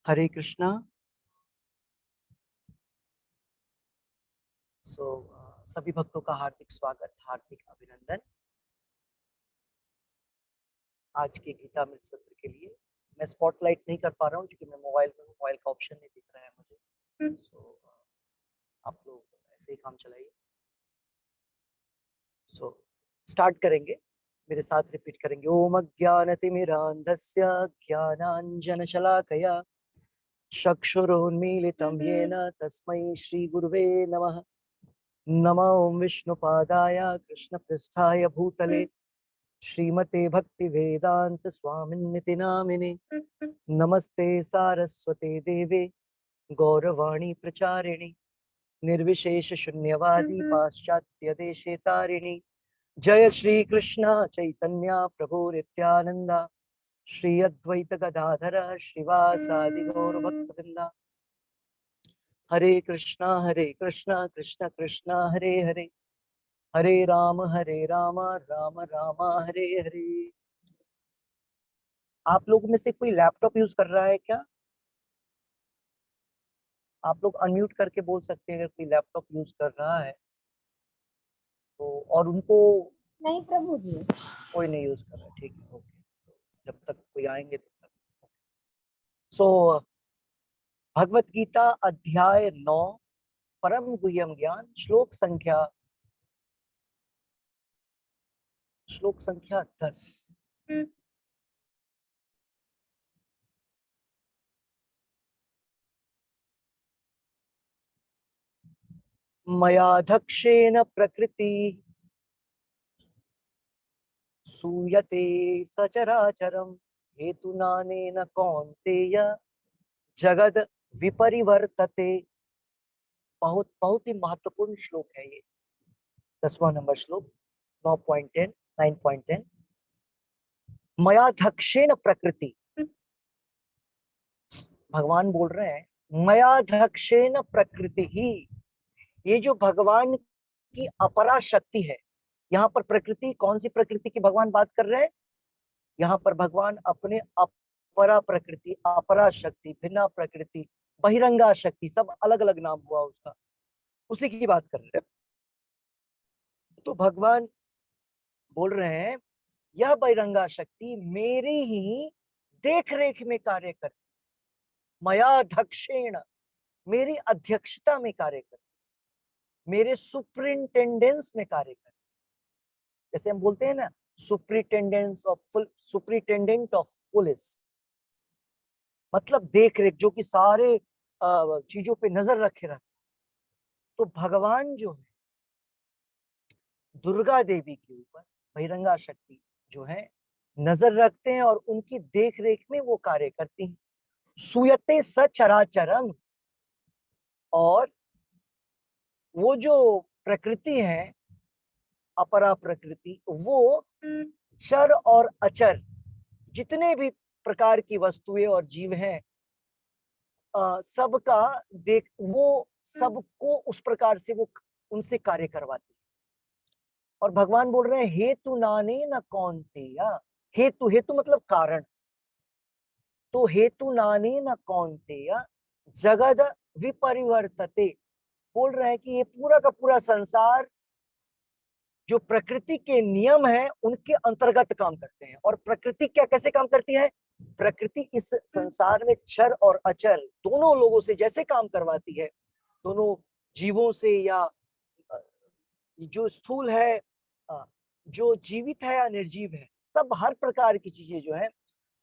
हरे कृष्णा। सभी भक्तों का हार्दिक स्वागत, हार्दिक अभिनंदन। आज के गीता अमृत सत्र के लिए मैं स्पॉटलाइट नहीं कर पा रहा हूँ क्योंकि मैं मोबाइल में, मोबाइल का ऑप्शन नहीं दिख रहा है मुझे। आप लोग ऐसे ही काम चलाइए। स्टार्ट करेंगे, मेरे साथ रिपीट करेंगे। ओम अज्ञानतिमिरान्धस्य ज्ञानाञ्जनशलाकया चक्षुरुन्मीलितं येन तस्मै श्रीगुरुवे नमः। नमो ओम विष्णुपादाय कृष्णपृष्ठाय भूतले श्रीमते भक्ति वेदांत स्वामिन्निति नामिने। नमस्ते सारस्वते देवे गौरवाणी प्रचारिणी निर्विशेष शून्यवादी पाश्चात्य देशे तारिणी। जय श्री कृष्ण चैतन्य प्रभु नित्यानंदा श्री अद्वैत गदाधर श्रीवासादि गौर भक्तवृंदा। हरे कृष्णा कृष्ण कृष्ण हरे हरे, हरे राम राम राम हरे हरे। आप लोगों में से कोई लैपटॉप यूज कर रहा है क्या? आप लोग अनम्यूट करके बोल सकते हैं अगर कोई लैपटॉप यूज कर रहा है तो। और उनको नहीं प्रभु जी, कोई नहीं यूज कर रहा है, ठीक है, ओके। जब तक कोई आएंगे तब तक। भगवत गीता अध्याय 9 परम गुह्यम ज्ञान श्लोक संख्या 10। मयाधक्षेण प्रकृति सूयते सचराचरम हेतुनानेन कौन्तेय जगद विपरिवर्तते। बहुत बहुत ही महत्वपूर्ण श्लोक है ये, 10वां नंबर श्लोक, 9.10। मयाधक्षेण प्रकृति, भगवान बोल रहे हैं मयाधक्षेण प्रकृति ही। ये जो भगवान की अपरा शक्ति है, यहाँ पर प्रकृति, कौन सी प्रकृति की भगवान बात कर रहे हैं? यहाँ पर भगवान अपने अपरा प्रकृति, अपरा शक्ति, भिन्ना प्रकृति, बहिरंगा शक्ति, सब अलग अलग नाम हुआ उसका, उसी की बात कर रहे हैं। तो भगवान बोल रहे हैं यह बहिरंगा शक्ति मेरी ही देख रेख में कार्य करती, मयाधक्षेण, मेरी अध्यक्षता में कार्य करती, मेरे सुपरिंटेंडेंस में कार्य करती। जैसे हम बोलते हैं ना, सुपरिंटेंडेंट ऑफ पुलिस, मतलब देख रेख, जो कि सारे चीजों पे नजर रखे रहते। तो भगवान जो है दुर्गा देवी के ऊपर, बहिरंगा शक्ति जो है, नजर रखते हैं और उनकी देख रेख में वो कार्य करती हैं। सुयते सचराचरम, और वो जो प्रकृति है, अपरा प्रकृति, वो चर और अचर जितने भी प्रकार की वस्तुएं और जीव हैं, सबका देख, वो सबको उस प्रकार से वो उनसे कार्य करवाती है। और भगवान बोल रहे हैं हेतु नाने न कौन्तेय, हेतु, हेतु मतलब कारण, तो हेतु नाने न कौन्तेय जगद विपरिवर्तते। बोल रहे हैं कि ये पूरा का पूरा संसार जो प्रकृति के नियम है उनके अंतर्गत काम करते हैं। और प्रकृति क्या, कैसे काम करती है? प्रकृति इस संसार में चर और अचर दोनों लोगों से जैसे काम करवाती है, दोनों जीवों से, या जो स्थूल है, जो जीवित है या निर्जीव है, सब हर प्रकार की चीजें जो है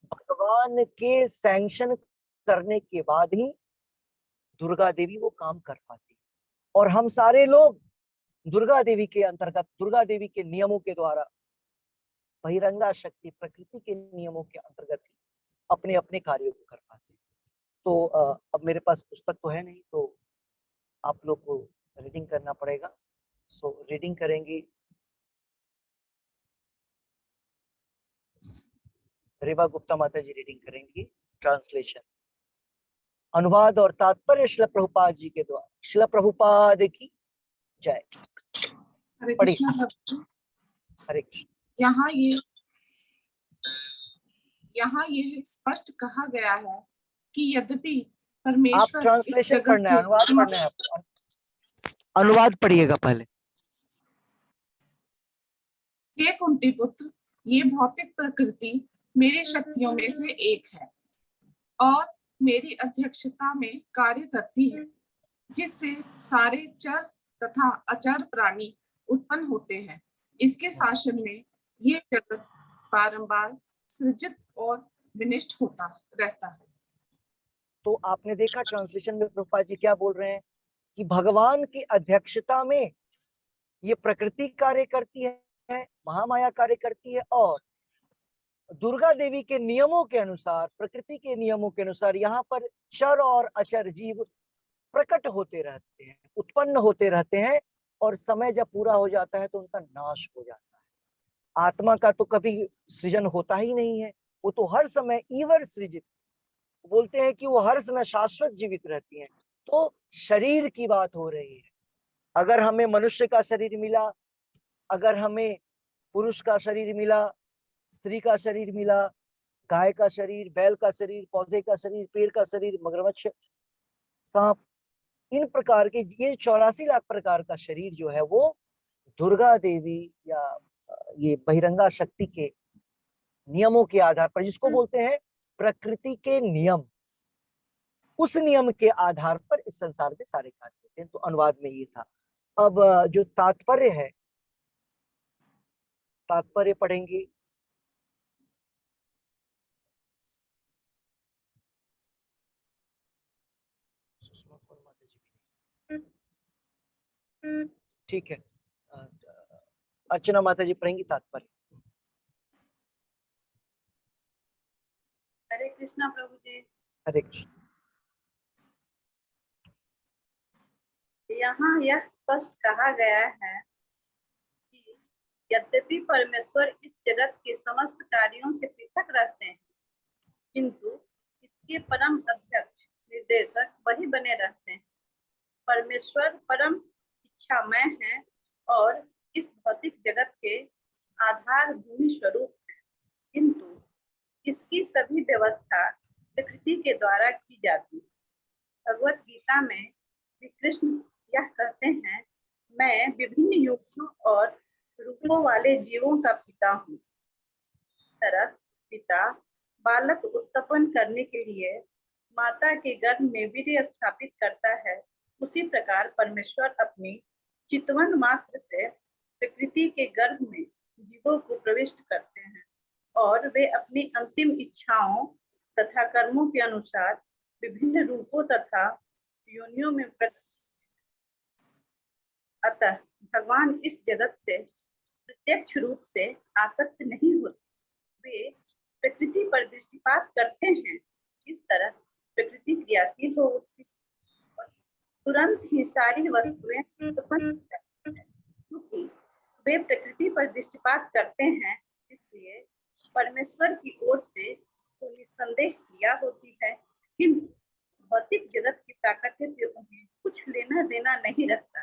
भगवान के सैंक्शन करने के बाद ही दुर्गा देवी वो काम कर पाती है। और हम सारे लोग दुर्गा देवी के अंतर्गत, दुर्गा देवी के नियमों के द्वारा, बहिरंगा शक्ति प्रकृति के नियमों के अंतर्गत ही अपने अपने कार्यों को कर पाते हैं। तो अब मेरे पास पुस्तक तो है नहीं, तो आप लोग को रीडिंग करना पड़ेगा। रीडिंग करेंगी रेवा गुप्ता माता जी, रीडिंग करेंगी ट्रांसलेशन, अनुवाद और तात्पर्य शिला प्रभुपाद जी के द्वारा। शिला प्रभुपाद की जय। हरे कृष्ण। हरे कृष्ण। यहाँ ये स्पष्ट कहा गया है कि यद्यपि आप परमेश्वर इस ट्रांसलेशन जगत पढ़ना है, के अनुवाद पढ़ना है समस्त आपको। अनुवाद पढ़िएगा पहले। हे कुंती पुत्र, ये भौतिक प्रकृति मेरी शक्तियों में से एक है और मेरी अध्यक्षता में कार्य करती है, जिससे सारे चर तथा अचर प्राणी उत्पन्न होते हैं। इसके शासन में ये जगत बारंबार सृजित और विनष्ट होता रहता है। तो आपने देखा ट्रांसलेशन में प्रभुपाद जी क्या बोल रहे हैं कि भगवान की अध्यक्षता में ये प्रकृति कार्य करती है, महामाया कार्य करती है, और दुर्गा देवी के नियमों के अनुसार, प्रकृति के नियमों के अनुसार यहाँ पर चर और अचर जीव प्रकट होते रहते हैं, उत्पन्न होते रहते हैं, और समय जब पूरा हो जाता है तो उनका नाश हो जाता है। आत्मा का तो कभी सृजन होता ही नहीं है, वो तो हर समय ईवर सृजित, बोलते हैं कि वो हर समय शाश्वत जीवित रहती हैं। तो शरीर की बात हो रही है। अगर हमें मनुष्य का शरीर मिला, अगर हमें पुरुष का शरीर मिला, स्त्री का शरीर मिला, गाय का शरीर, बैल का शरीर, पौधे का शरीर, पेड़ का शरीर, मगरमच्छ, सांप, इन प्रकार के ये 84 लाख प्रकार का शरीर जो है वो दुर्गा देवी या ये बहिरंगा शक्ति के नियमों के आधार पर, जिसको बोलते हैं प्रकृति के नियम, उस नियम के आधार पर इस संसार में सारे कार्य होते हैं। तो अनुवाद में ये था। अब जो तात्पर्य है, तात्पर्य पढ़ेंगे। ठीक है, अर्चना माता जी पढ़ेंगी तात्पर्य। हरे कृष्णा प्रभु जी। हरे कृष्ण। यहाँ यह स्पष्ट कहा गया है कि यद्यपि परमेश्वर इस जगत के समस्त कार्यों से पृथक रहते हैं, किंतु इसके परम अध्यक्ष निर्देशक वही बने रहते हैं। परमेश्वर परम इच्छामय है और इस भौतिक जगत के आधार भूमि स्वरूप है, किंतु इसकी सभी व्यवस्था प्रकृति के द्वारा की जाती है। भगवत गीता में श्री कृष्ण यह कहते हैं, मैं विभिन्न युगों और रूपों वाले जीवों का पिता हूँ। तरह पिता बालक उत्पन्न करने के लिए माता के गर्भ में वीर्य स्थापित करता है, उसी प्रकार परमेश्वर अपनी चितवन मात्र से प्रकृति के गर्भ में जीवों को प्रविष्ट करते हैं और वे अपनी अंतिम इच्छाओं तथा कर्मों के अनुसार विभिन्न रूपों तथा योनियों में प्रकट। अतः भगवान इस जगत से प्रत्यक्ष रूप से आसक्त नहीं होते, वे प्रकृति पर दृष्टिपात करते हैं। इस तरह प्रकृति क्रियाशील हो उठती और तुरंत ही सारी वस्तुएं उत्पन्न हो जाती हैं। क्योंकि वे प्रकृति पर दृष्टिपात करते हैं, इसलिए परमेश्वर की ओर से तो निस्संदेह क्रिया होती है, किंतु भौतिक जगत की प्राकृति से उन्हें कुछ लेना देना नहीं रखता।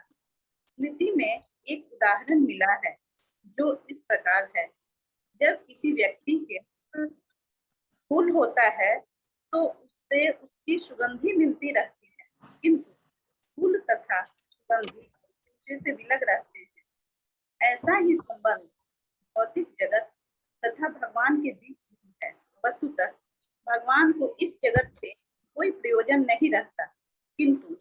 स्मृति में एक उदाहरण मिला है जो इस प्रकार है, जब किसी व्यक्ति के फूल होता है तो उससे उसकी सुगंधी मिलती रहती है, किंतु फूल तथा सुगंधी दूसरे से विलग रहते हैं। ऐसा ही संबंध भौतिक जगत तथा भगवान के बीच में है। वस्तुतः भगवान को इस जगत से कोई प्रयोजन नहीं रहता, किंतु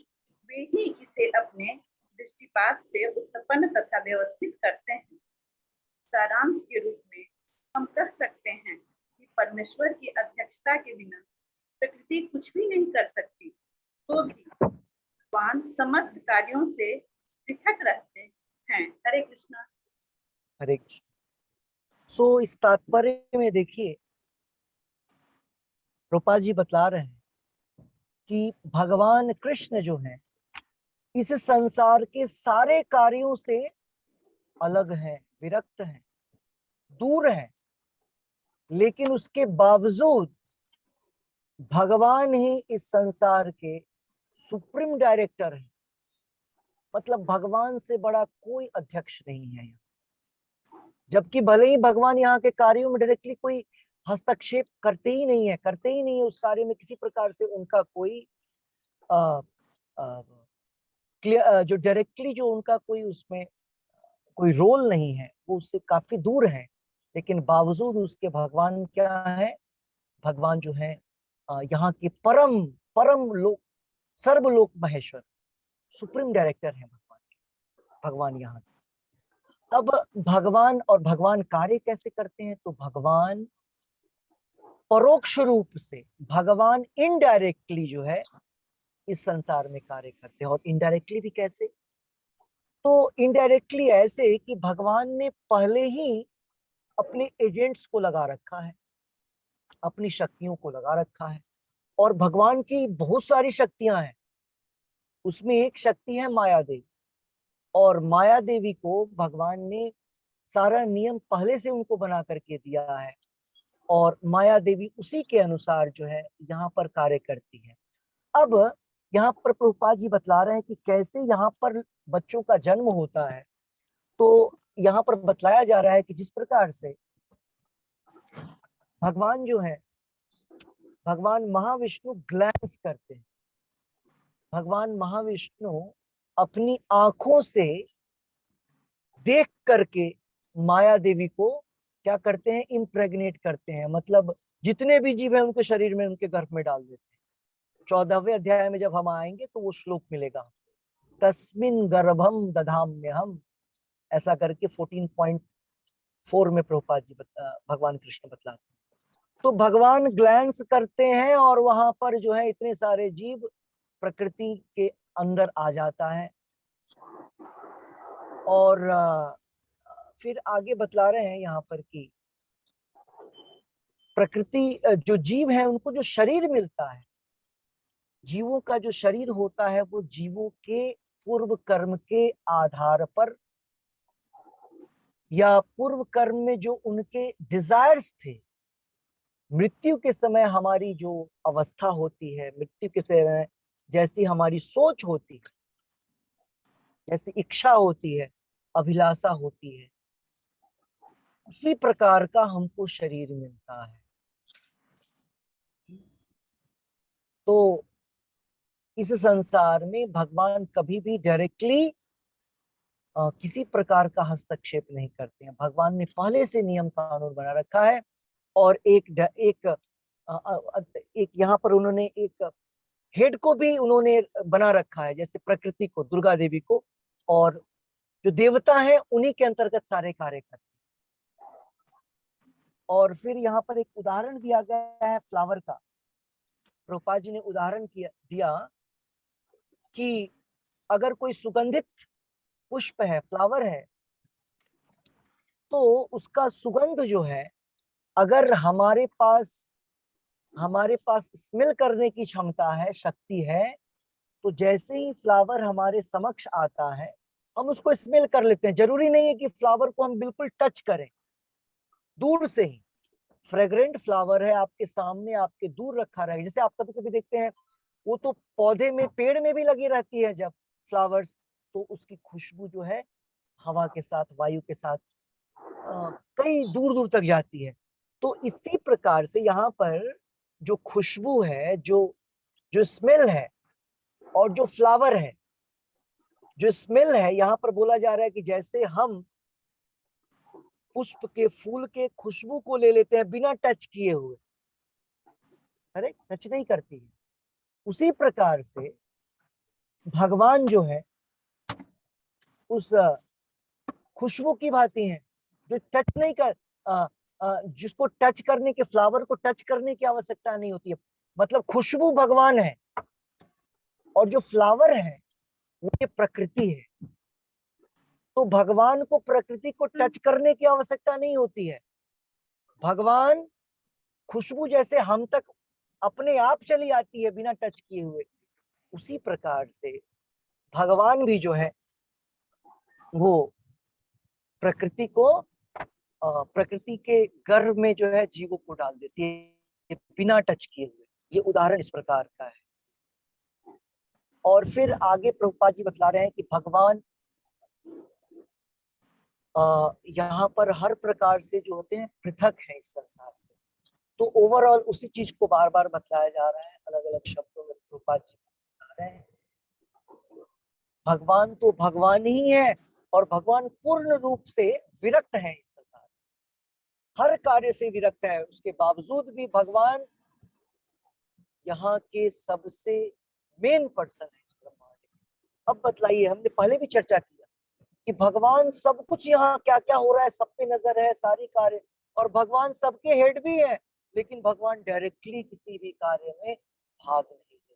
वे ही इसे अपने दृष्टिपात से उत्पन्न तथा व्यवस्थित करते हैं। सारांश के रूप में हम कह सकते हैं कि परमेश्वर की अध्यक्षता के बिना प्रकृति कुछ भी नहीं कर सकती, तो भी भगवान समस्त कार्यों से पृथक रहते हैं। हरे कृष्णा। हरे कृष्ण। सो इस तात्पर्य में देखिए रूपा जी बतला रहे हैं कि भगवान कृष्ण जो है इस संसार के सारे कार्यों से अलग है, विरक्त है, दूर है, लेकिन उसके बावजूद भगवान ही इस संसार के सुप्रीम डायरेक्टर है। मतलब भगवान से बड़ा कोई अध्यक्ष नहीं है, जबकि भले ही भगवान यहाँ के कार्यों में डायरेक्टली कोई हस्तक्षेप करते ही नहीं है उस कार्य में, किसी प्रकार से उनका कोई जो डायरेक्टली जो उनका कोई उसमें कोई रोल नहीं है, वो उससे काफी दूर है। लेकिन बावजूद उसके भगवान क्या है, भगवान जो है यहाँ के परम परम लोक सर्वलोक महेश्वर सुप्रीम डायरेक्टर है भगवान यहाँ। अब भगवान और भगवान कार्य कैसे करते हैं, तो भगवान परोक्ष रूप से, भगवान इनडायरेक्टली जो है इस संसार में कार्य करते हैं। और इनडायरेक्टली भी कैसे, तो इनडायरेक्टली ऐसे कि भगवान ने पहले ही अपने एजेंट्स को लगा रखा है, अपनी शक्तियों को लगा रखा है। और भगवान की बहुत सारी शक्तियां हैं, उसमें एक शक्ति है माया देवी। और माया देवी को भगवान ने सारा नियम पहले से उनको बना करके दिया है, और माया देवी उसी के अनुसार जो है यहाँ पर कार्य करती है। अब यहाँ पर प्रभुपाद जी बतला रहे हैं कि कैसे यहाँ पर बच्चों का जन्म होता है। तो यहाँ पर बतलाया जा रहा है कि जिस प्रकार से भगवान जो है, भगवान महाविष्णु ग्लैंस करते हैं, भगवान महाविष्णु अपनी आंखों से देख करके माया देवी को क्या करते हैं, इम्प्रेग्नेट करते हैं। मतलब जितने भी जीव है उनके शरीर में, उनके गर्भ में डाल देते हैं। 14वें अध्याय में जब हम आएंगे तो वो श्लोक मिलेगा, तस्मिन गर्भम दधाम्यहम, ऐसा करके 14.4 में प्रभुपाद जी भगवान कृष्ण बतलाते हैं। तो भगवान ग्लैंस करते हैं और वहां पर जो है इतने सारे जीव प्रकृति के अंदर आ जाता है। और फिर आगे बतला रहे हैं यहाँ पर कि प्रकृति जो जीव है उनको जो शरीर मिलता है, जीवों का जो शरीर होता है वो जीवों के पूर्व कर्म के आधार पर, या पूर्व कर्म में जो उनके डिजायर्स थे, मृत्यु के समय हमारी जो अवस्था होती है, मृत्यु के समय जैसी हमारी सोच होती है, जैसी इच्छा होती है, अभिलाषा होती है, उसी प्रकार का हमको शरीर मिलता है। तो इस संसार में भगवान कभी भी डायरेक्टली किसी प्रकार का हस्तक्षेप नहीं करते हैं। भगवान ने पहले से नियम कानून बना रखा है। और एक यहाँ पर उन्होंने एक हेड को भी उन्होंने बना रखा है, जैसे प्रकृति को, दुर्गा देवी को, और जो देवता है उन्हीं के अंतर्गत सारे कार्य करते हैं। और फिर यहाँ पर एक उदाहरण दिया गया है फ्लावर का। प्रभुपाद जी ने उदाहरण दिया कि अगर कोई सुगंधित पुष्प है, फ्लावर है, तो उसका सुगंध जो है, अगर हमारे पास स्मेल करने की क्षमता है, शक्ति है, तो जैसे ही फ्लावर हमारे समक्ष आता है हम उसको स्मेल कर लेते हैं। जरूरी नहीं है कि फ्लावर को हम बिल्कुल टच करें, दूर से ही फ्रेग्रेंट फ्लावर है आपके सामने, आपके दूर रखा रहेगा। जैसे आप कभी कभी देखते हैं, वो तो पौधे में, पेड़ में भी लगी रहती है जब फ्लावर्स, तो उसकी खुशबू जो है हवा के साथ, वायु के साथ कई दूर दूर तक जाती है। तो इसी प्रकार से यहाँ पर जो खुशबू है, जो स्मेल है, और जो फ्लावर है, जो स्मेल है, यहाँ पर बोला जा रहा है कि जैसे हम पुष्प के, फूल के खुशबू को ले लेते हैं बिना टच किए हुए, अरे टच नहीं करती है, उसी प्रकार से भगवान जो है उस खुशबू की भांति है, जो टच नहीं कर जिसको टच करने के, फ्लावर को टच करने की आवश्यकता नहीं होती है। मतलब खुशबू भगवान है, और जो फ्लावर है वो ये प्रकृति है। तो भगवान को प्रकृति को टच करने की आवश्यकता नहीं होती है। भगवान, खुशबू जैसे हम तक अपने आप चली आती है बिना टच किए हुए, उसी प्रकार से भगवान भी जो है वो प्रकृति को, प्रकृति के गर्भ में जो है जीवों को डाल देती है बिना टच किए हुए। ये उदाहरण इस प्रकार का है। और फिर आगे प्रभुपाद जी बतला रहे हैं कि भगवान यहाँ पर हर प्रकार से जो होते हैं पृथक है इस संसार से। तो ओवरऑल उसी चीज को बार बार बतलाया जा रहा है, अलग अलग शब्दों में प्रभुपाद जी बता रहे हैं। भगवान तो भगवान ही है और भगवान पूर्ण रूप से विरक्त है इस संसार, हर कार्य से विरक्त है। उसके बावजूद भी भगवान यहाँ के सबसे मेन पर्सन है इस ब्रह्मांड में। अब बतलाइए, हमने पहले भी चर्चा किया कि भगवान सब कुछ यहाँ क्या क्या हो रहा है सब पे नजर है, सारी कार्य, और भगवान सबके हेड भी है, लेकिन भगवान डायरेक्टली किसी भी कार्य में भाग नहीं लेते।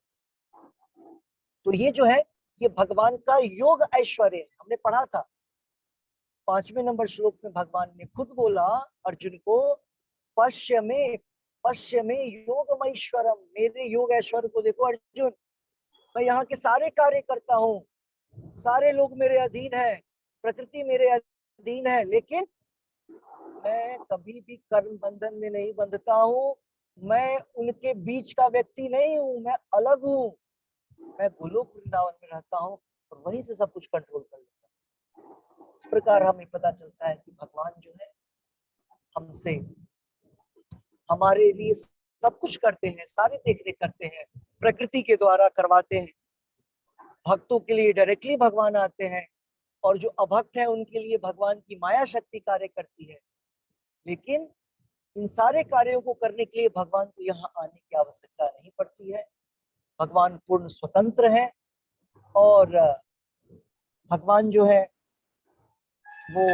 तो ये जो है ये भगवान का योग ऐश्वर्य है। हमने पढ़ा था 5वें नंबर श्लोक में भगवान ने खुद बोला अर्जुन को, पश्य में योगमैश्वरम, मेरे योग ऐश्वर्य को देखो अर्जुन, मैं यहाँ के सारे कार्य करता हूँ, सारे लोग मेरे अधीन है, प्रकृति मेरे अधीन है, लेकिन मैं कभी भी कर्म बंधन में नहीं बंधता हूँ, मैं उनके बीच का व्यक्ति नहीं हूँ, मैं अलग हूँ, मैं गोलोक वृंदावन में रहता हूँ और वहीं से सब कुछ कंट्रोल कर लेता हूँ। इस प्रकार हमें पता चलता है कि भगवान जो है हमसे हमारे लिए सब कुछ करते हैं, सारी देखरेख करते हैं, प्रकृति के द्वारा करवाते हैं। भक्तों के लिए डायरेक्टली भगवान आते हैं और जो अभक्त है उनके लिए भगवान की माया शक्ति कार्य करती है। लेकिन इन सारे कार्यों को करने के लिए भगवान को यहाँ आने की आवश्यकता नहीं पड़ती है। भगवान पूर्ण स्वतंत्र है और भगवान जो है वो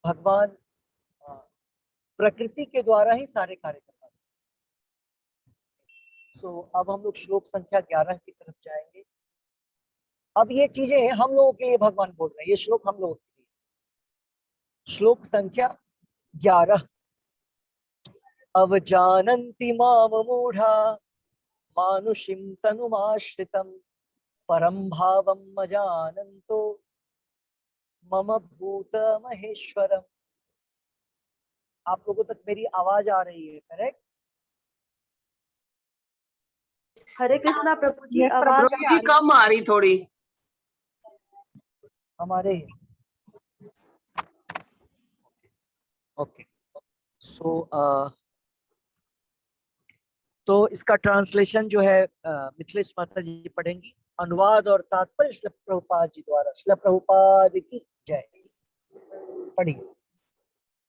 भगवान प्रकृति के द्वारा ही सारे कार्य करवाते हैं। अब हम लोग श्लोक संख्या 11 की तरफ जाएंगे। अब ये चीजें हम लोगों के लिए भगवान बोल रहे हैं, ये श्लोक हम लोगों के लिए। श्लोक संख्या 11, अवजानन्ति माम मूढ़ा मानुषिं तनुमाश्रितं परं भावं मजानन्तो मम भूत महेश्वरम। आप लोगों तक मेरी आवाज आ रही है, करेक्ट? हरे कृष्णा प्रभु जी, Yes, आवाज प्रभु जी कम आ रही थोड़ी। हमारे ओके। तो इसका ट्रांसलेशन जो है मिथिलेश माता जी पढ़ेंगी, अनुवाद और तात्पर्य श्री प्रभुपाद जी द्वारा। श्री प्रभुपाद की जय। पढ़िए।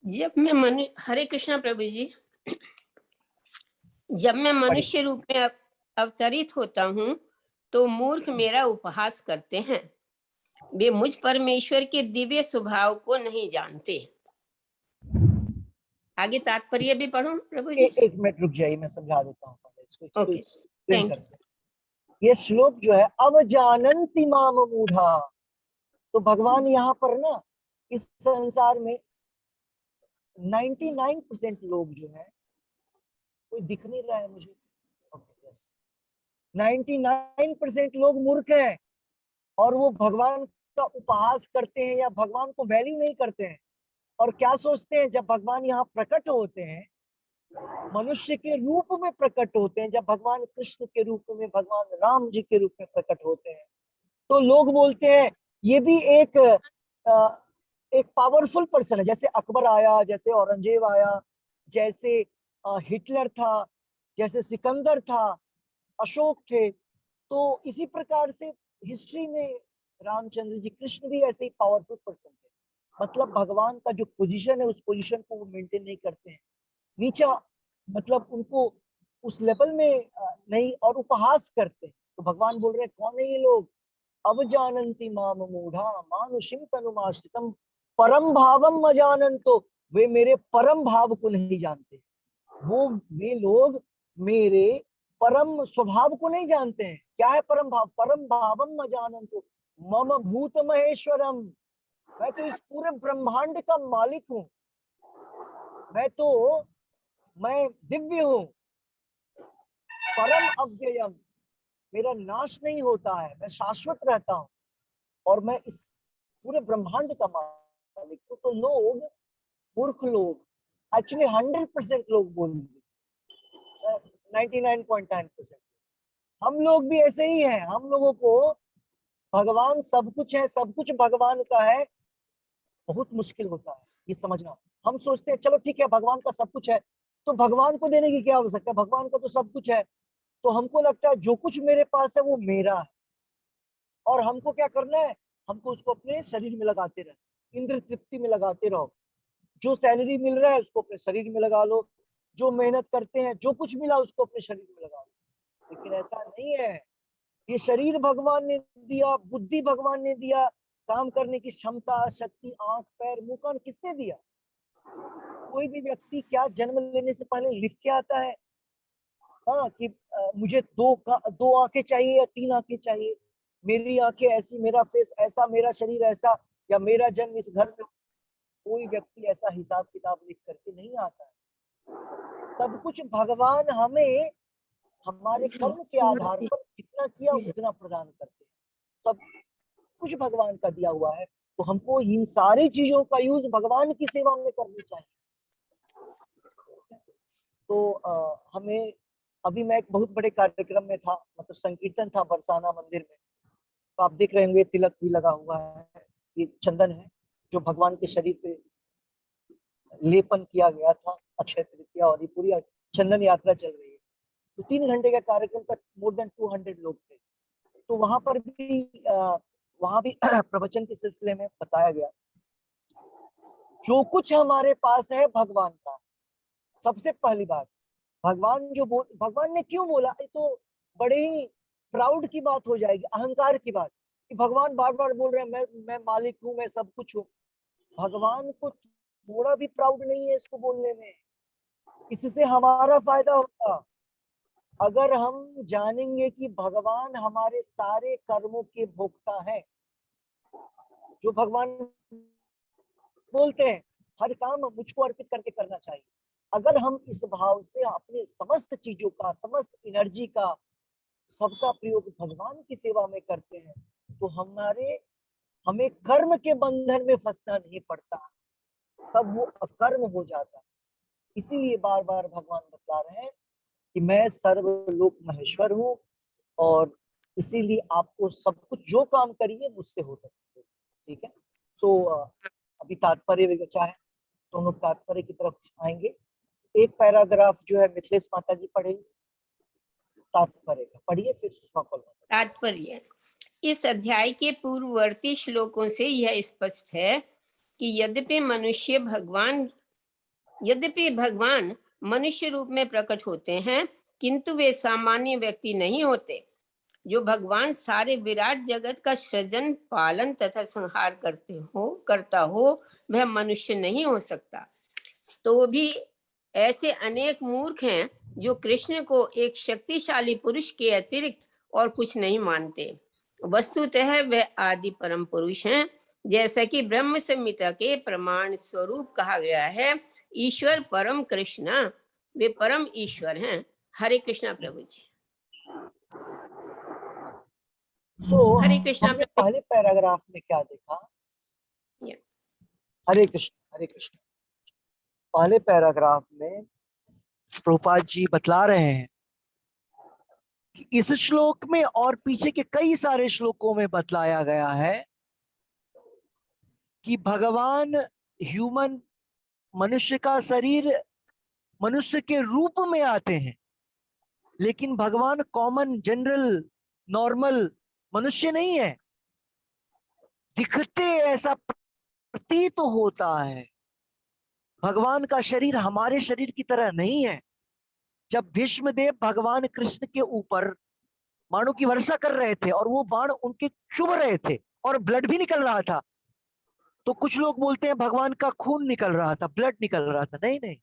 जब मैं हरे कृष्णा प्रभु जी, जब मैं मनुष्य रूप में अवतरित होता हूँ तो मूर्ख मेरा उपहास करते हैं, वे मुझ परमेश्वर के दिव्य स्वभाव को नहीं जानते। आगे तात्पर्य भी पढ़ो प्रभु जी। एक मिनट रुक जाइए, मैं समझा देता हूँ इसको। Okay, thank you. ये श्लोक जो है अवजानन्ति माम मूढ़ा, तो भगवान यहाँ पर ना इस संसार में 99% लोग जो है, कोई दिख नहीं रहा है मुझे, 99% लोग मूर्ख हैं और वो भगवान का उपहास करते हैं या भगवान को वैल्यू नहीं करते हैं। और क्या सोचते हैं, जब भगवान यहाँ प्रकट होते हैं, मनुष्य के रूप में प्रकट होते हैं, जब भगवान कृष्ण के रूप में, भगवान राम जी के रूप में प्रकट होते हैं, तो लोग बोलते हैं ये भी एक पावरफुल पर्सन है। जैसे अकबर आया, जैसे औरंगजेब आया, जैसे हिटलर था, जैसे सिकंदर था, अशोक थे, तो इसी प्रकार से हिस्ट्री में रामचंद्र जी, कृष्ण भी ऐसे ही पावरफुल पर्सन थे। मतलब भगवान का जो पोजीशन है उस पोजीशन को वो मेंटेन नहीं करते हैं, नीचा, मतलब उनको उस लेवल में नहीं, और उपहास करते हैं। तो भगवान बोल रहे हैं कौन है ये लोग? अवजानन्ति माम मूढ़ा मानुषिं तनुमाश्रितम् परम भावम अजानन्तो, वे मेरे परम भाव को नहीं जानते। वे लोग मेरे परम स्वभाव को नहीं जानते हैं। क्या है परम भाव? परम भावम अजानन्तो मम भूत महेश्वरम, मैं तो इस पूरे ब्रह्मांड का मालिक हूँ, मैं दिव्य हूँ, परम अव्ययम, मेरा नाश नहीं होता है, मैं शाश्वत रहता हूँ और मैं इस पूरे ब्रह्मांड का मालिक हूँ। तो लोग, मूर्ख लोग, एक्चुअली 100% लोग बोलेंगे, 99.9%। हम लोग भी ऐसे ही हैं। हम लोगों को भगवान सब कुछ है, सब कुछ भगवान का है, बहुत मुश्किल होता है। ये समझना। हम सोचते हैं चलो ठीक है भगवान का सब कुछ है, तो भगवान को देने की क्या आवश्यकता है, भगवान का तो सब कुछ है। तो हमको लगता है जो कुछ मेरे पास है वो मेरा है, और हमको क्या करना है, हमको उसको अपने शरीर में लगाते रहे, इंद्र तृप्ति में लगाते रहो। जो सैलरी मिल रहा है उसको अपने शरीर में लगा लो, जो मेहनत करते हैं जो कुछ मिला उसको अपने शरीर में लगा लो। लेकिन ऐसा नहीं है। ये शरीर भगवान ने दिया, बुद्धि भगवान ने दिया, काम करने की क्षमता, शक्ति, आंख, पैर, मुंह, कान किसने दिया? कोई भी व्यक्ति क्या जन्म लेने से पहले लिख के आता है हाँ कि मुझे दो आंखें चाहिए या 3 आंखें चाहिए, मेरी आंखें ऐसी, मेरा फेस ऐसा, मेरा शरीर ऐसा, या मेरा जन्म इस घर में? कोई व्यक्ति ऐसा हिसाब किताब लिख करके नहीं आता है। सब कुछ भगवान हमें हमारे कर्म के आधार पर जितना किया उतना प्रदान करते हैं। सब कुछ भगवान का दिया हुआ है, तो हमको इन सारी चीजों का यूज भगवान की सेवा में करनी चाहिए। तो हमें अभी मैं एक बहुत बड़े कार्यक्रम में था, मतलब संकीर्तन था बरसाना मंदिर में। तो आप देख रहे होंगे तिलक भी लगा हुआ है, ये चंदन है जो भगवान के शरीर पे लेपन किया गया था अक्षय तृतीया, और ये पूरी चंदन यात्रा चल रही है। तो 3 घंटे का कार्यक्रम तक मोर देन 200 लोग थे। तो वहां भी प्रवचन के सिलसिले में बताया गया जो कुछ हमारे पास है भगवान का। सबसे पहली बात, भगवान ने क्यों बोला, ये तो बड़े ही प्राउड की बात हो जाएगी, अहंकार की बात, कि भगवान बार बार बोल रहे हैं मैं मालिक हूं, मैं सब कुछ हूं। भगवान को थोड़ा भी प्राउड नहीं है इसको बोलने में। इससे हमारा फायदा होगा अगर हम जानेंगे कि भगवान हमारे सारे कर्मों के भोक्ता हैं। जो भगवान बोलते हैं हर काम मुझको अर्पित करके करना चाहिए। अगर हम इस भाव से अपने समस्त चीजों का, समस्त एनर्जी का, सबका प्रयोग भगवान की सेवा में करते हैं, तो हमें कर्म के बंधन में फंसना नहीं पड़ता, तब वो अकर्म हो जाता है। इसीलिए बार बार भगवान बता रहे हैं कि मैं सर्वलोक महेश्वर हूँ, और इसीलिए आपको सब कुछ जो काम करिए मुझसे होता है। ठीक है। सो अभी तात्पर्य भी बचा है, तो हम लोग तात्पर्य की तरफ आएंगे। एक पैराग्राफ जो है मिथिलेश माता जी पढ़ेंगे तात्पर्य का, पढ़िए फिर सुषमा कौल। तात्पर्य, इस अध्याय के पूर्ववर्ती श्लोकों से यह स्पष्ट है कि यद्यपि भगवान मनुष्य रूप में प्रकट होते हैं, किंतु वे सामान्य व्यक्ति नहीं होते। जो भगवान सारे विराट जगत का सृजन, पालन तथा संहार करता हो वह मनुष्य नहीं हो सकता। तो भी ऐसे अनेक मूर्ख हैं जो कृष्ण को एक शक्तिशाली पुरुष के अतिरिक्त और कुछ नहीं मानते। वस्तुतः वह आदि परम पुरुष हैं, जैसा कि ब्रह्म संहिता के प्रमाण स्वरूप कहा गया है। ईश्वर परम कृष्ण, वे परम ईश्वर हैं। हरे कृष्णा प्रभु जी। हरे कृष्णा हमने पहले पैराग्राफ में क्या देखा? हरे कृष्ण हरे कृष्ण। पहले पैराग्राफ में प्रभुपाद जी बतला रहे हैं कि इस श्लोक में और पीछे के कई सारे श्लोकों में बतलाया गया है कि भगवान ह्यूमन, मनुष्य का शरीर, मनुष्य के रूप में आते हैं, लेकिन भगवान कॉमन, जनरल, नॉर्मल मनुष्य नहीं है। दिखते ऐसा प्रतीत होता है। भगवान का शरीर हमारे शरीर की तरह नहीं है। जब भीष्मदेव भगवान कृष्ण के ऊपर बाणों की वर्षा कर रहे थे और वो बाण उनके चुभ रहे थे और ब्लड भी निकल रहा था, तो कुछ लोग बोलते हैं भगवान का खून निकल रहा था, ब्लड निकल रहा था। नहीं नहीं,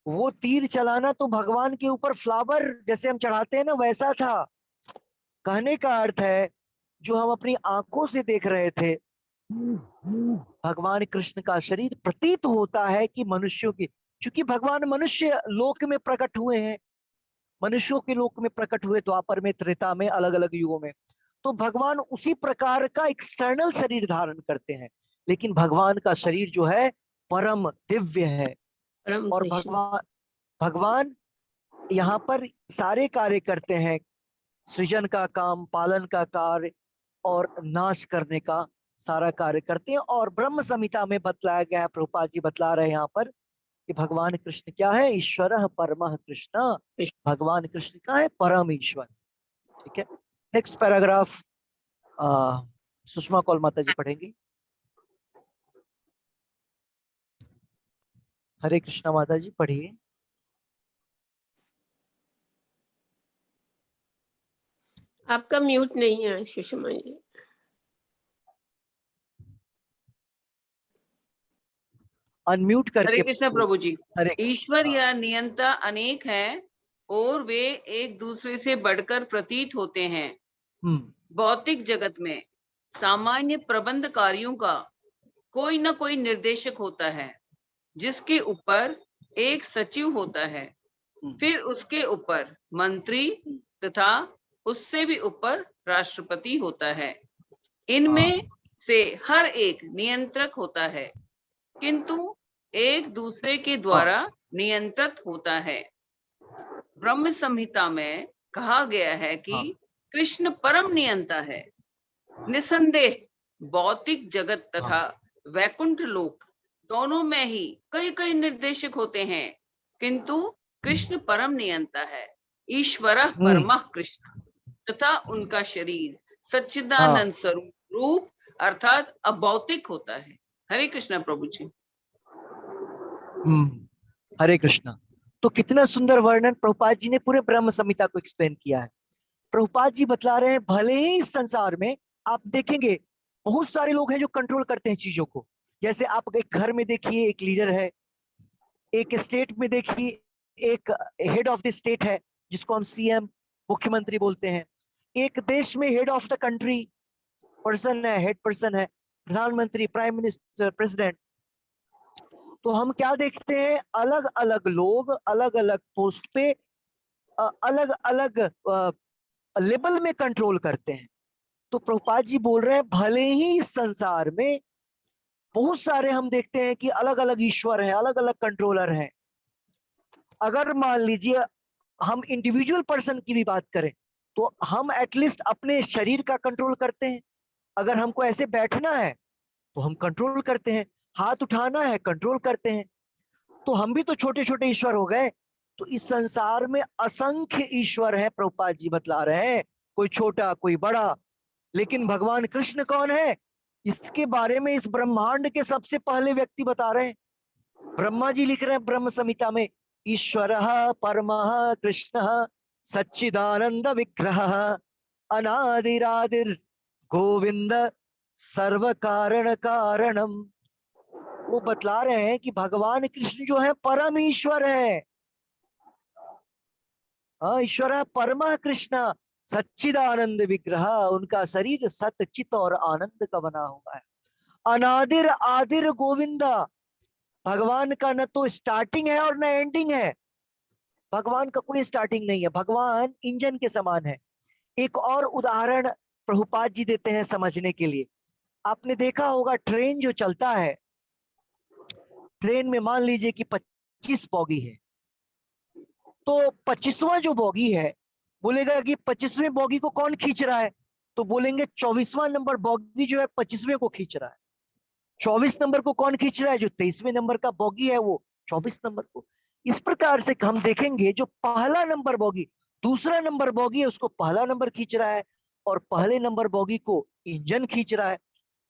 वो तीर चलाना तो भगवान के ऊपर फ्लावर जैसे हम चढ़ाते हैं ना, वैसा था। कहने का अर्थ है जो हम अपनी आंखों से देख रहे थे, भगवान कृष्ण का शरीर प्रतीत होता है कि मनुष्यों की, क्योंकि भगवान मनुष्य लोक में प्रकट हुए हैं, मनुष्यों के लोक में प्रकट हुए, द्वापर में, त्रेता में, अलग अलग युगों में। तो भगवान उसी प्रकार का एक्सटर्नल शरीर धारण करते हैं, लेकिन भगवान का शरीर जो है परम दिव्य है। और भगवान यहाँ पर सारे कार्य करते हैं, सृजन का काम, पालन का कार्य और नाश करने का सारा कार्य करते हैं। और ब्रह्म संहिता में बतलाया गया है, प्रभुपाद जी बतला रहे हैं यहाँ पर कि भगवान कृष्ण क्या है, ईश्वर परमः कृष्ण, भगवान कृष्ण क्या है, परम ईश्वर। ठीक है, नेक्स्ट पैराग्राफ सुषमा कौल माता जी पढ़ेंगी। हरे कृष्णा माता जी पढ़िए। आपका म्यूट नहीं है सुषमा जी। अनम्यूट हरे करके कृष्ण प्रभु जी। हरे ईश्वर कृष्णा। या नियंता अनेक हैं और वे एक दूसरे से बढ़कर प्रतीत होते हैं। भौतिक जगत में सामान्य प्रबंध कार्यों का कोई न कोई निर्देशक होता है, जिसके ऊपर एक सचिव होता है, फिर उसके ऊपर मंत्री तथा उससे भी ऊपर राष्ट्रपति होता है। इनमें से हर एक नियंत्रक होता है, किंतु एक दूसरे के द्वारा नियंत्रित होता है। ब्रह्म संहिता में कहा गया है कि कृष्ण परम नियंता है। निसंदेह भौतिक जगत तथा वैकुंठ लोक दोनों में ही कई कई निर्देशक होते हैं, किंतु कृष्ण परम नियंता है। ईश्वरः परमः कृष्ण तथा उनका शरीर सच्चिदानंद स्वरूप रूप अर्थात अभौतिक होता है। हरे कृष्णा प्रभु जी। हरे कृष्णा। तो कितना सुंदर वर्णन प्रभुपाद जी ने पूरे ब्रह्म संहिता को एक्सप्लेन किया है। प्रभुपाद जी बतला रहे हैं भले ही इस संसार में आप देखेंगे बहुत सारे लोग हैं जो कंट्रोल करते हैं चीजों को। जैसे आप एक घर में देखिए एक लीडर है, एक स्टेट में देखिए एक हेड ऑफ द स्टेट है जिसको हम सीएम मुख्यमंत्री बोलते हैं। एक देश में head of the country person है, हेड पर्सन है, प्रधानमंत्री, प्राइम मिनिस्टर, प्रेसिडेंट। तो हम क्या देखते हैं, अलग अलग लोग अलग अलग पोस्ट पे अलग अलग लेवल में कंट्रोल करते हैं। तो प्रभुपाद जी बोल रहे हैं भले ही इस संसार में बहुत सारे हम देखते हैं कि अलग अलग ईश्वर हैं, अलग अलग कंट्रोलर हैं। अगर मान लीजिए हम इंडिविजुअल पर्सन की भी बात करें तो हम एटलीस्ट अपने शरीर का कंट्रोल करते हैं। अगर हमको ऐसे बैठना है तो हम कंट्रोल करते हैं, हाथ उठाना है कंट्रोल करते हैं। तो हम भी तो छोटे छोटे ईश्वर हो गए। तो इस संसार में असंख्य ईश्वर है, प्रभुपाद जी बतला रहे हैं, कोई छोटा कोई बड़ा। लेकिन भगवान कृष्ण कौन है, इसके बारे में इस ब्रह्मांड के सबसे पहले व्यक्ति बता रहे हैं। ब्रह्मा जी लिख रहे हैं ब्रह्म संहिता में, ईश्वरः परमः कृष्णः सच्चिदानंद विग्रहः अनादिरादिर गोविंद सर्व कारण कारणम। वो बतला रहे हैं कि भगवान कृष्ण जो है परम ईश्वर है। ईश्वर परमः कृष्ण सच्चिदानंद विग्रह, उनका शरीर सत चित और आनंद का बना हुआ है। अनादिर आदिर गोविंदा, भगवान का न तो स्टार्टिंग है और न एंडिंग है। भगवान का कोई स्टार्टिंग नहीं है, भगवान इंजन के समान है। एक और उदाहरण प्रभुपाद जी देते हैं समझने के लिए। आपने देखा होगा ट्रेन जो चलता है, ट्रेन में मान लीजिए कि 25 बोगी है, तो 25वां जो बोगी है बोलेगा कि 25वें बोगी को कौन खींच रहा है, तो बोलेंगे 24वां नंबर बोगी जो है 25वें को खींच रहा है। 24 नंबर को कौन खींच रहा है, जो 23वें नंबर का बोगी है वो 24 नंबर को। इस प्रकार से हम देखेंगे जो पहला नंबर बोगी दूसरा नंबर बोगी है उसको पहला नंबर खींच रहा है, और पहले नंबर बोगी को इंजन खींच रहा है।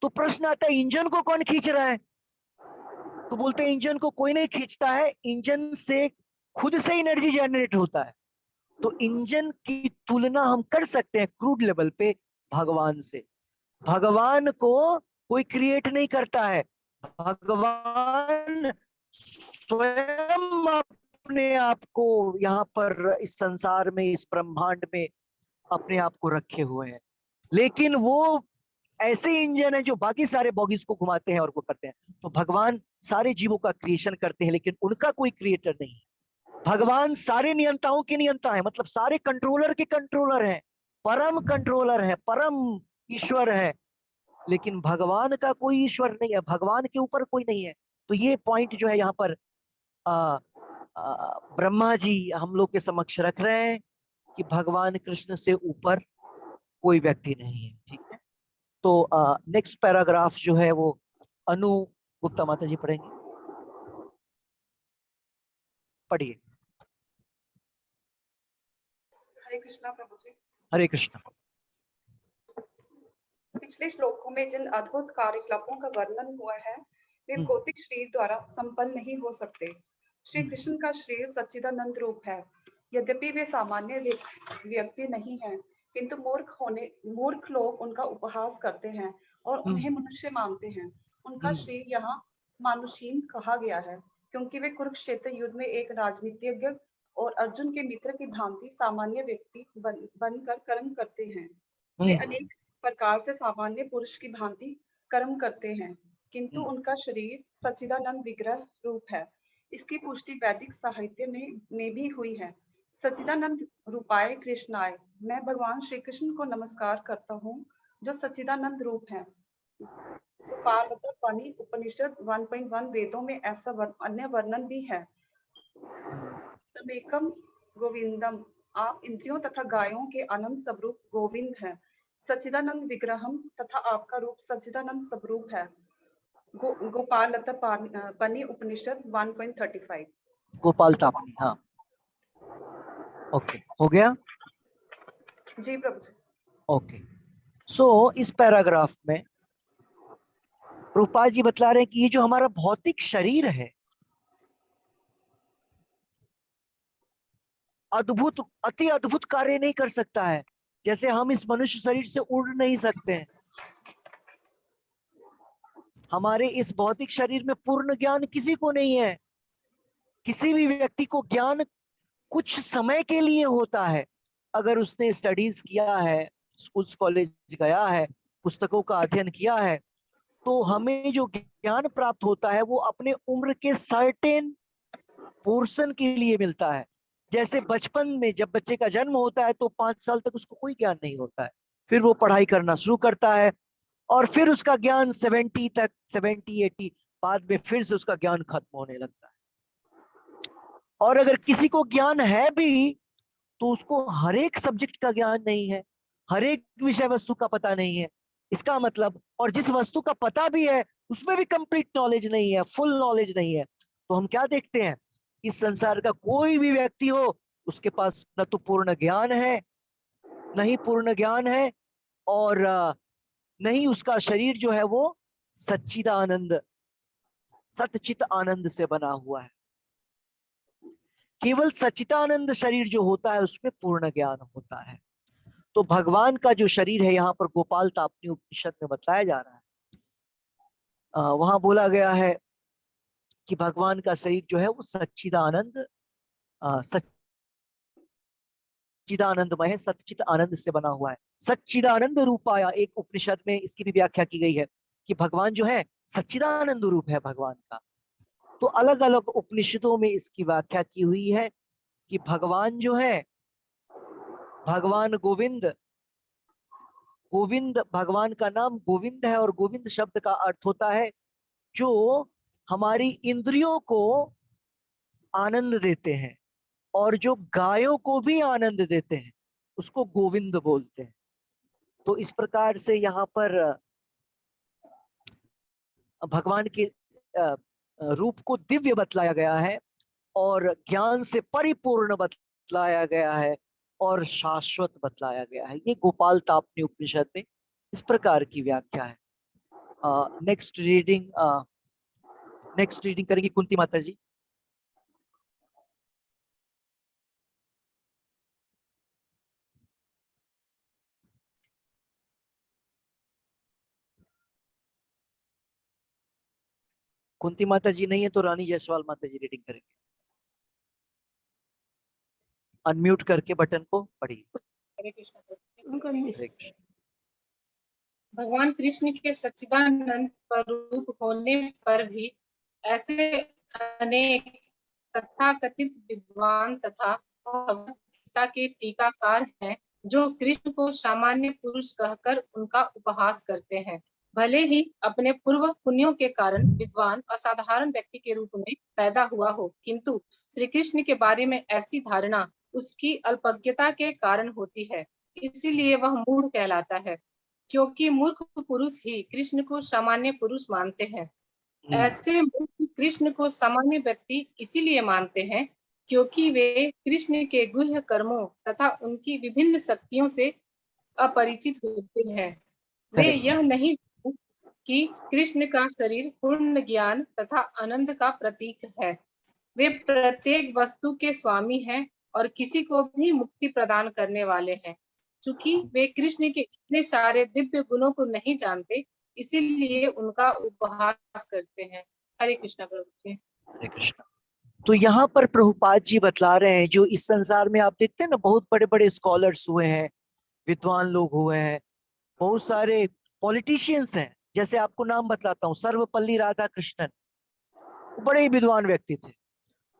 तो प्रश्न आता है इंजन को कौन खींच रहा है, तो बोलते हैं इंजन को कोई नहीं खींचता है, इंजन से खुद से एनर्जी जनरेट होता है। तो इंजन की तुलना हम कर सकते हैं क्रूड लेवल पे भगवान से। भगवान को कोई क्रिएट नहीं करता है, भगवान स्वयं अपने आप को यहाँ पर इस संसार में इस ब्रह्मांड में अपने आप को रखे हुए हैं। लेकिन वो ऐसे इंजन है जो बाकी सारे बॉगीज को घुमाते हैं और वो करते हैं। तो भगवान सारे जीवों का क्रिएशन करते हैं, लेकिन उनका कोई क्रिएटर नहीं है। भगवान सारे नियंताओं के नियंता है, मतलब सारे कंट्रोलर के कंट्रोलर हैं, परम कंट्रोलर है, परम ईश्वर है। लेकिन भगवान का कोई ईश्वर नहीं है, भगवान के ऊपर कोई नहीं है। तो ये पॉइंट जो है यहाँ पर ब्रह्मा जी हम लोग के समक्ष रख रहे हैं कि भगवान कृष्ण से ऊपर कोई व्यक्ति नहीं है। ठीक है, तो नेक्स्ट पैराग्राफ जो है वो अनु गुप्ता माता जी पढ़ेंगे, पढ़िए। हरे कृष्णा प्रभु जी। हरे कृष्णा। पिछले श्लोकों में जिन अद्भुत कार्यकलापों का वर्णन हुआ है वे भौतिक शरीर द्वारा संपन्न नहीं हो सकते। श्री कृष्ण का शरीर सच्चिदानंद रूप है। यद्यपि वे सामान्य व्यक्ति नहीं हैं, किंतु मूर्ख लोग उनका उपहास करते हैं और उन्हें मनुष्य मानते हैं। उनका शरीर यहाँ मानुषहीन कहा गया है क्योंकि वे कुरुक्षेत्र युद्ध में एक राजनीतिज्ञ और अर्जुन के मित्र की भांति सामान्य व्यक्ति बनकर कर्म करते हैं। वे अनेक प्रकार से सामान्य पुरुष की भांति कर्म करते हैं, किंतु उनका शरीर सच्चिदानंद विग्रह रूप है। इसकी पुष्टि वैदिक साहित्य में भी हुई है। सच्चिदानंद रूपाय कृष्णाय, मैं भगवान श्री कृष्ण को नमस्कार करता हूँ जो सच्चिदानंद रूप है। पानी उपनिषद 1.1 वेदों में ऐसा अन्य वर्णन भी है। तमेकम गोविंदम, आप इंद्रियों तथा गायों के अनंत स्वरूप गोविंद है। सच्चिदानंद विग्रहम, तथा आपका रूप सच्चिदानंद स्वरूप है। गोपाल पनी उपनिषद 1.35। गोपाल तापनी, हाँ ओके, हो गया जी प्रभु जी। ओके। सो इस पैराग्राफ में रूपा जी बतला रहे हैं कि ये जो हमारा भौतिक शरीर है अति अद्भुत कार्य नहीं कर सकता है। जैसे हम इस मनुष्य शरीर से उड़ नहीं सकते हैं, हमारे इस भौतिक शरीर में पूर्ण ज्ञान किसी को नहीं है। किसी भी व्यक्ति को ज्ञान कुछ समय के लिए होता है। अगर उसने स्टडीज किया है, स्कूल कॉलेज गया है, पुस्तकों का अध्ययन किया है, तो हमें जो ज्ञान प्राप्त होता है वो अपने उम्र के सर्टेन पोर्शन के लिए मिलता है। जैसे बचपन में जब बच्चे का जन्म होता है तो 5 साल तक उसको कोई ज्ञान नहीं होता है, फिर वो पढ़ाई करना शुरू करता है और फिर उसका ज्ञान 70 तक 70-80 बाद में फिर से उसका ज्ञान खत्म होने लगता है। और अगर किसी को ज्ञान है भी तो उसको हर एक सब्जेक्ट का ज्ञान नहीं है, हर एक विषय वस्तु का पता नहीं है। इसका मतलब, और जिस वस्तु का पता भी है उसमें भी कंप्लीट नॉलेज नहीं है, फुल नॉलेज नहीं है। तो हम क्या देखते हैं, इस संसार का कोई भी व्यक्ति हो उसके पास न तो पूर्ण ज्ञान है, नहीं पूर्ण ज्ञान है, और नहीं उसका शरीर जो है वो सच्चिदानंद सतचित आनंद से बना हुआ है। केवल सच्चिदानंद शरीर जो होता है उसमें पूर्ण ज्ञान होता है। तो भगवान का जो शरीर है यहाँ पर गोपाल तापनी उपनिषद में बताया जा रहा है, वहां बोला गया है कि भगवान का शरीर जो है वो सच्चिदानंदमय है, सच्चित आनंद से बना हुआ है। सच्चिदानंद रूपाया, एक उपनिषद में इसकी भी व्याख्या की गई है कि भगवान जो है सच्चिदानंद रूप है भगवान का। तो अलग अलग उपनिषदों में इसकी व्याख्या की हुई है कि भगवान जो है, भगवान गोविंद, भगवान का नाम गोविंद है और गोविंद शब्द का अर्थ होता है जो हमारी इंद्रियों को आनंद देते हैं और जो गायों को भी आनंद देते हैं, उसको गोविंद बोलते हैं। तो इस प्रकार से यहाँ पर भगवान के रूप को दिव्य बतलाया गया है और ज्ञान से परिपूर्ण बतलाया गया है और शाश्वत बतलाया गया है। ये गोपाल तापनी उपनिषद में इस प्रकार की व्याख्या है। नेक्स्ट रीडिंग करेंगी कुंती माता जी। कुंती माता जी नहीं है तो रानी जायसवाल माता जी रीडिंग करेंगे। अनम्यूट करके बटन को पढ़िए। हरे कृष्ण। भगवान कृष्ण के सच्चिदानंद स्वरूप होने पर भी ऐसे अनेक तथाकथित विद्वान तथा भगवद गीता के टीकाकार हैं जो कृष्ण को सामान्य पुरुष कहकर उनका उपहास करते हैं। भले ही अपने पूर्व पुण्यों के कारण विद्वान असाधारण व्यक्ति के रूप में पैदा हुआ हो, किंतु श्री कृष्ण के बारे में ऐसी धारणा उसकी अल्पज्ञता के कारण होती है, इसीलिए वह मूढ़ कहलाता है। क्योंकि मूर्ख पुरुष ही कृष्ण को सामान्य पुरुष मानते हैं। ऐसे मूर्ख कृष्ण को सामान्य व्यक्ति इसीलिए मानते हैं क्योंकि वे कृष्ण के गुह्य कर्मों तथा उनकी विभिन्न शक्तियों से अपरिचित होते हैं। वे Correct. यह नहीं जानते कि कृष्ण का शरीर पूर्ण ज्ञान तथा आनंद का प्रतीक है। वे प्रत्येक वस्तु के स्वामी हैं और किसी को भी मुक्ति प्रदान करने वाले हैं। चूंकि वे कृष्ण के इतने सारे दिव्य गुणों को नहीं जानते, इसीलिए उनका उपहास करते हैं। हरे कृष्णा प्रभु जी। हरे कृष्णा। तो यहाँ पर प्रभुपाद जी बतला रहे हैं, जो इस संसार में आप देखते हैं ना, बहुत बड़े बड़े स्कॉलर्स हुए हैं, विद्वान लोग हुए हैं, बहुत सारे पॉलिटिशियंस हैं। जैसे आपको नाम बतलाता हूँ, सर्वपल्ली राधाकृष्णन, बड़े ही विद्वान व्यक्ति थे।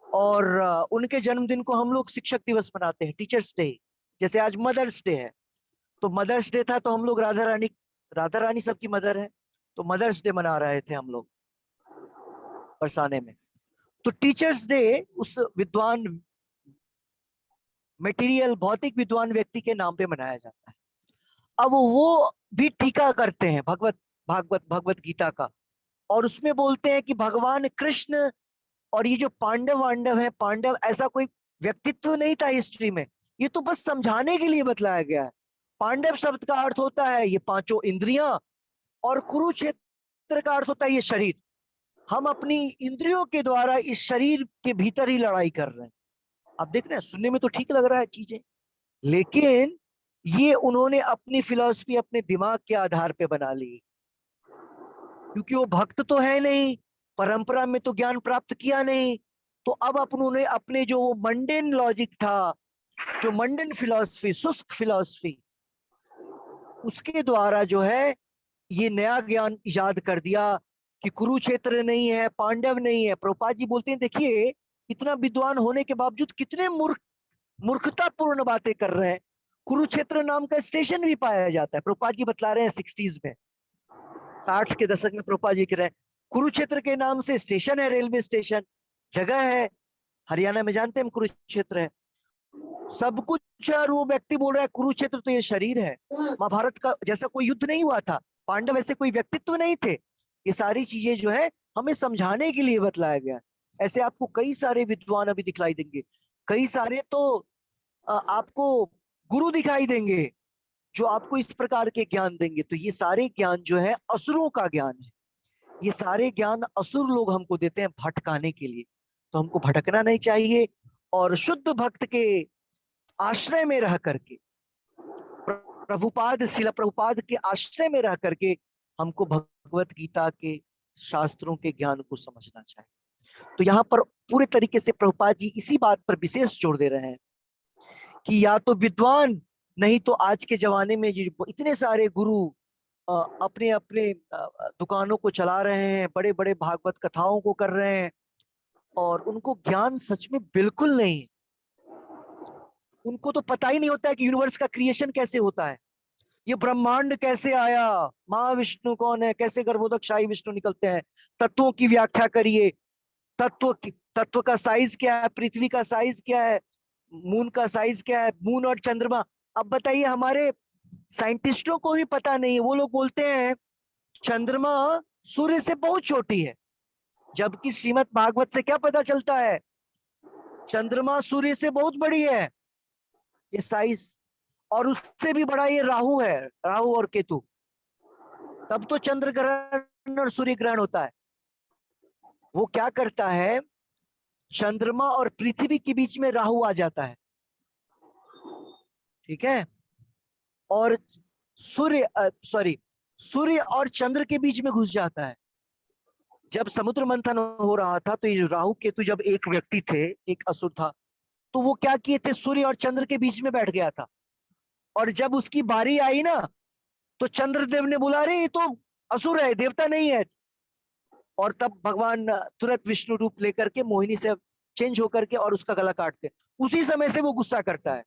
और उनके जन्मदिन को हम लोग शिक्षक दिवस मनाते हैं, टीचर्स डे। जैसे आज मदर्स डे है, तो मदर्स डे था तो हम लोग राधा रानी सबकी मदर है, तो मदर्स डे मना रहे थे हम लोग बरसाने में। तो टीचर्स डे उस विद्वान, मटेरियल, भौतिक विद्वान व्यक्ति के नाम पे मनाया जाता है। अब वो भी टीका करते हैं भगवत गीता का, और उसमें बोलते हैं कि भगवान कृष्ण और ये जो पांडव है, पांडव ऐसा कोई व्यक्तित्व नहीं था हिस्ट्री में, ये तो बस समझाने के लिए बतलाया गया है। पांडव शब्द का अर्थ होता है ये पांचों इंद्रियां, और कुरुक्षेत्र का अर्थ होता है ये शरीर। हम अपनी इंद्रियों के द्वारा इस शरीर के भीतर ही लड़ाई कर रहे हैं। आप देख रहे हैं, सुनने में तो ठीक लग रहा है चीजें, लेकिन ये उन्होंने अपनी फिलॉसफी अपने दिमाग के आधार पे बना ली, क्योंकि वो भक्त तो है नहीं, परंपरा में तो ज्ञान प्राप्त किया नहीं। तो अब उन्होंने अपने जो मंडेन लॉजिक था, जो मंडेन फिलॉसफी, शुष्क फिलॉसफी, उसके द्वारा जो है ये नया ज्ञान इजाद कर दिया कि कुरुक्षेत्र नहीं है, पांडव नहीं है। प्रभुपाद जी बोलते हैं, देखिए इतना विद्वान होने के बावजूद कितने मूर्खतापूर्ण बातें कर रहे हैं। कुरुक्षेत्र नाम का स्टेशन भी पाया जाता है, प्रभुपाद जी बतला रहे हैं 60s में, 60 के दशक में प्रभुपाद जी कह रहे हैं कुरुक्षेत्र के नाम से स्टेशन है, रेलवे स्टेशन, जगह है, हरियाणा में जानते हैं हम कुरुक्षेत्र है, सब कुछ। और वो व्यक्ति बोल रहा है कुरुक्षेत्र तो ये शरीर है। महाभारत का जैसा कोई युद्ध नहीं हुआ था, पांडव ऐसे कोई व्यक्तित्व नहीं थे। ये सारी चीजें जो है हमें समझाने के लिए बतलाया गया। ऐसे आपको कई सारे विद्वान अभी दिखलाई देंगे, कई सारे तो आपको गुरु दिखाई देंगे जो आपको इस प्रकार के ज्ञान देंगे। तो ये सारे ज्ञान जो है असुरों का ज्ञान है, ये सारे ज्ञान असुर लोग हमको देते हैं भटकाने के लिए। तो हमको भटकना नहीं चाहिए, और शुद्ध भक्त के आश्रय में रह करके, शिला प्रभुपाद के आश्रय में रह करके हमको भगवत गीता के शास्त्रों के ज्ञान को समझना चाहिए। तो यहाँ पर पूरे तरीके से प्रभुपाद जी इसी बात पर विशेष जोर दे रहे हैं कि या तो विद्वान, नहीं तो आज के जमाने में इतने सारे गुरु अपने अपने दुकानों को चला रहे हैं, बड़े बड़े भागवत कथाओं को कर रहे हैं, और उनको ज्ञान सच में बिल्कुल नहीं। उनको तो पता ही नहीं होता है कि यूनिवर्स का क्रिएशन कैसे होता है, ये ब्रह्मांड कैसे आया, महाविष्णु कौन है, कैसे गर्भोदक शाही विष्णु निकलते हैं, तत्वों की व्याख्या करिए, तत्व का साइज क्या है, पृथ्वी का साइज क्या है, मून का साइज क्या है, मून और चंद्रमा। अब बताइए, हमारे साइंटिस्टों को भी पता नहीं है। वो लोग बोलते हैं चंद्रमा सूर्य से बहुत छोटी है, जबकि श्रीमद् भागवत से क्या पता चलता है, चंद्रमा सूर्य से बहुत बड़ी है ये साइज, और उससे भी बड़ा ये राहु है, राहु और केतु। तब तो चंद्र ग्रहण और सूर्य ग्रहण होता है। वो क्या करता है, चंद्रमा और पृथ्वी के बीच में राहु आ जाता है, ठीक है, और सूर्य और चंद्र के बीच में घुस जाता है। जब समुद्र मंथन हो रहा था तो ये राहु केतु जब एक व्यक्ति थे, एक असुर था, तो वो क्या किए थे, सूर्य और चंद्र के बीच में बैठ गया था। और जब उसकी बारी आई ना, तो चंद्रदेव ने बोला, अरे ये तो असुर है, देवता नहीं है। और तब भगवान तुरंत विष्णु रूप लेकर के मोहिनी से चेंज होकर के और उसका गला काटते। उसी समय से वो गुस्सा करता है,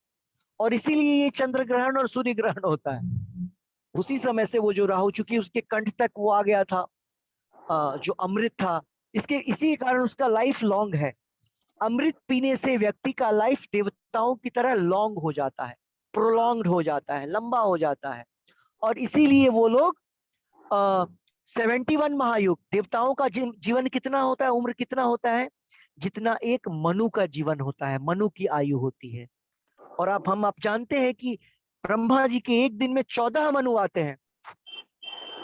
और इसीलिए ये चंद्र ग्रहण और सूर्य ग्रहण होता है। उसी समय से वो जो राहु, चूंकि उसके कंठ तक वो आ गया था जो अमृत था, इसी कारण उसका लाइफ लॉन्ग है। अमृत पीने से व्यक्ति का लाइफ देवताओं की तरह लॉन्ग हो जाता है, प्रोलॉन्ग्ड हो जाता है, लंबा हो जाता है। और इसीलिए वो लोग 71 महायुग, देवताओं का जीवन कितना होता है, उम्र कितना होता है, जितना एक मनु का जीवन होता है, मनु की आयु होती है। और आप जानते हैं कि ब्रह्मा जी के एक दिन में 14 मनु आते हैं,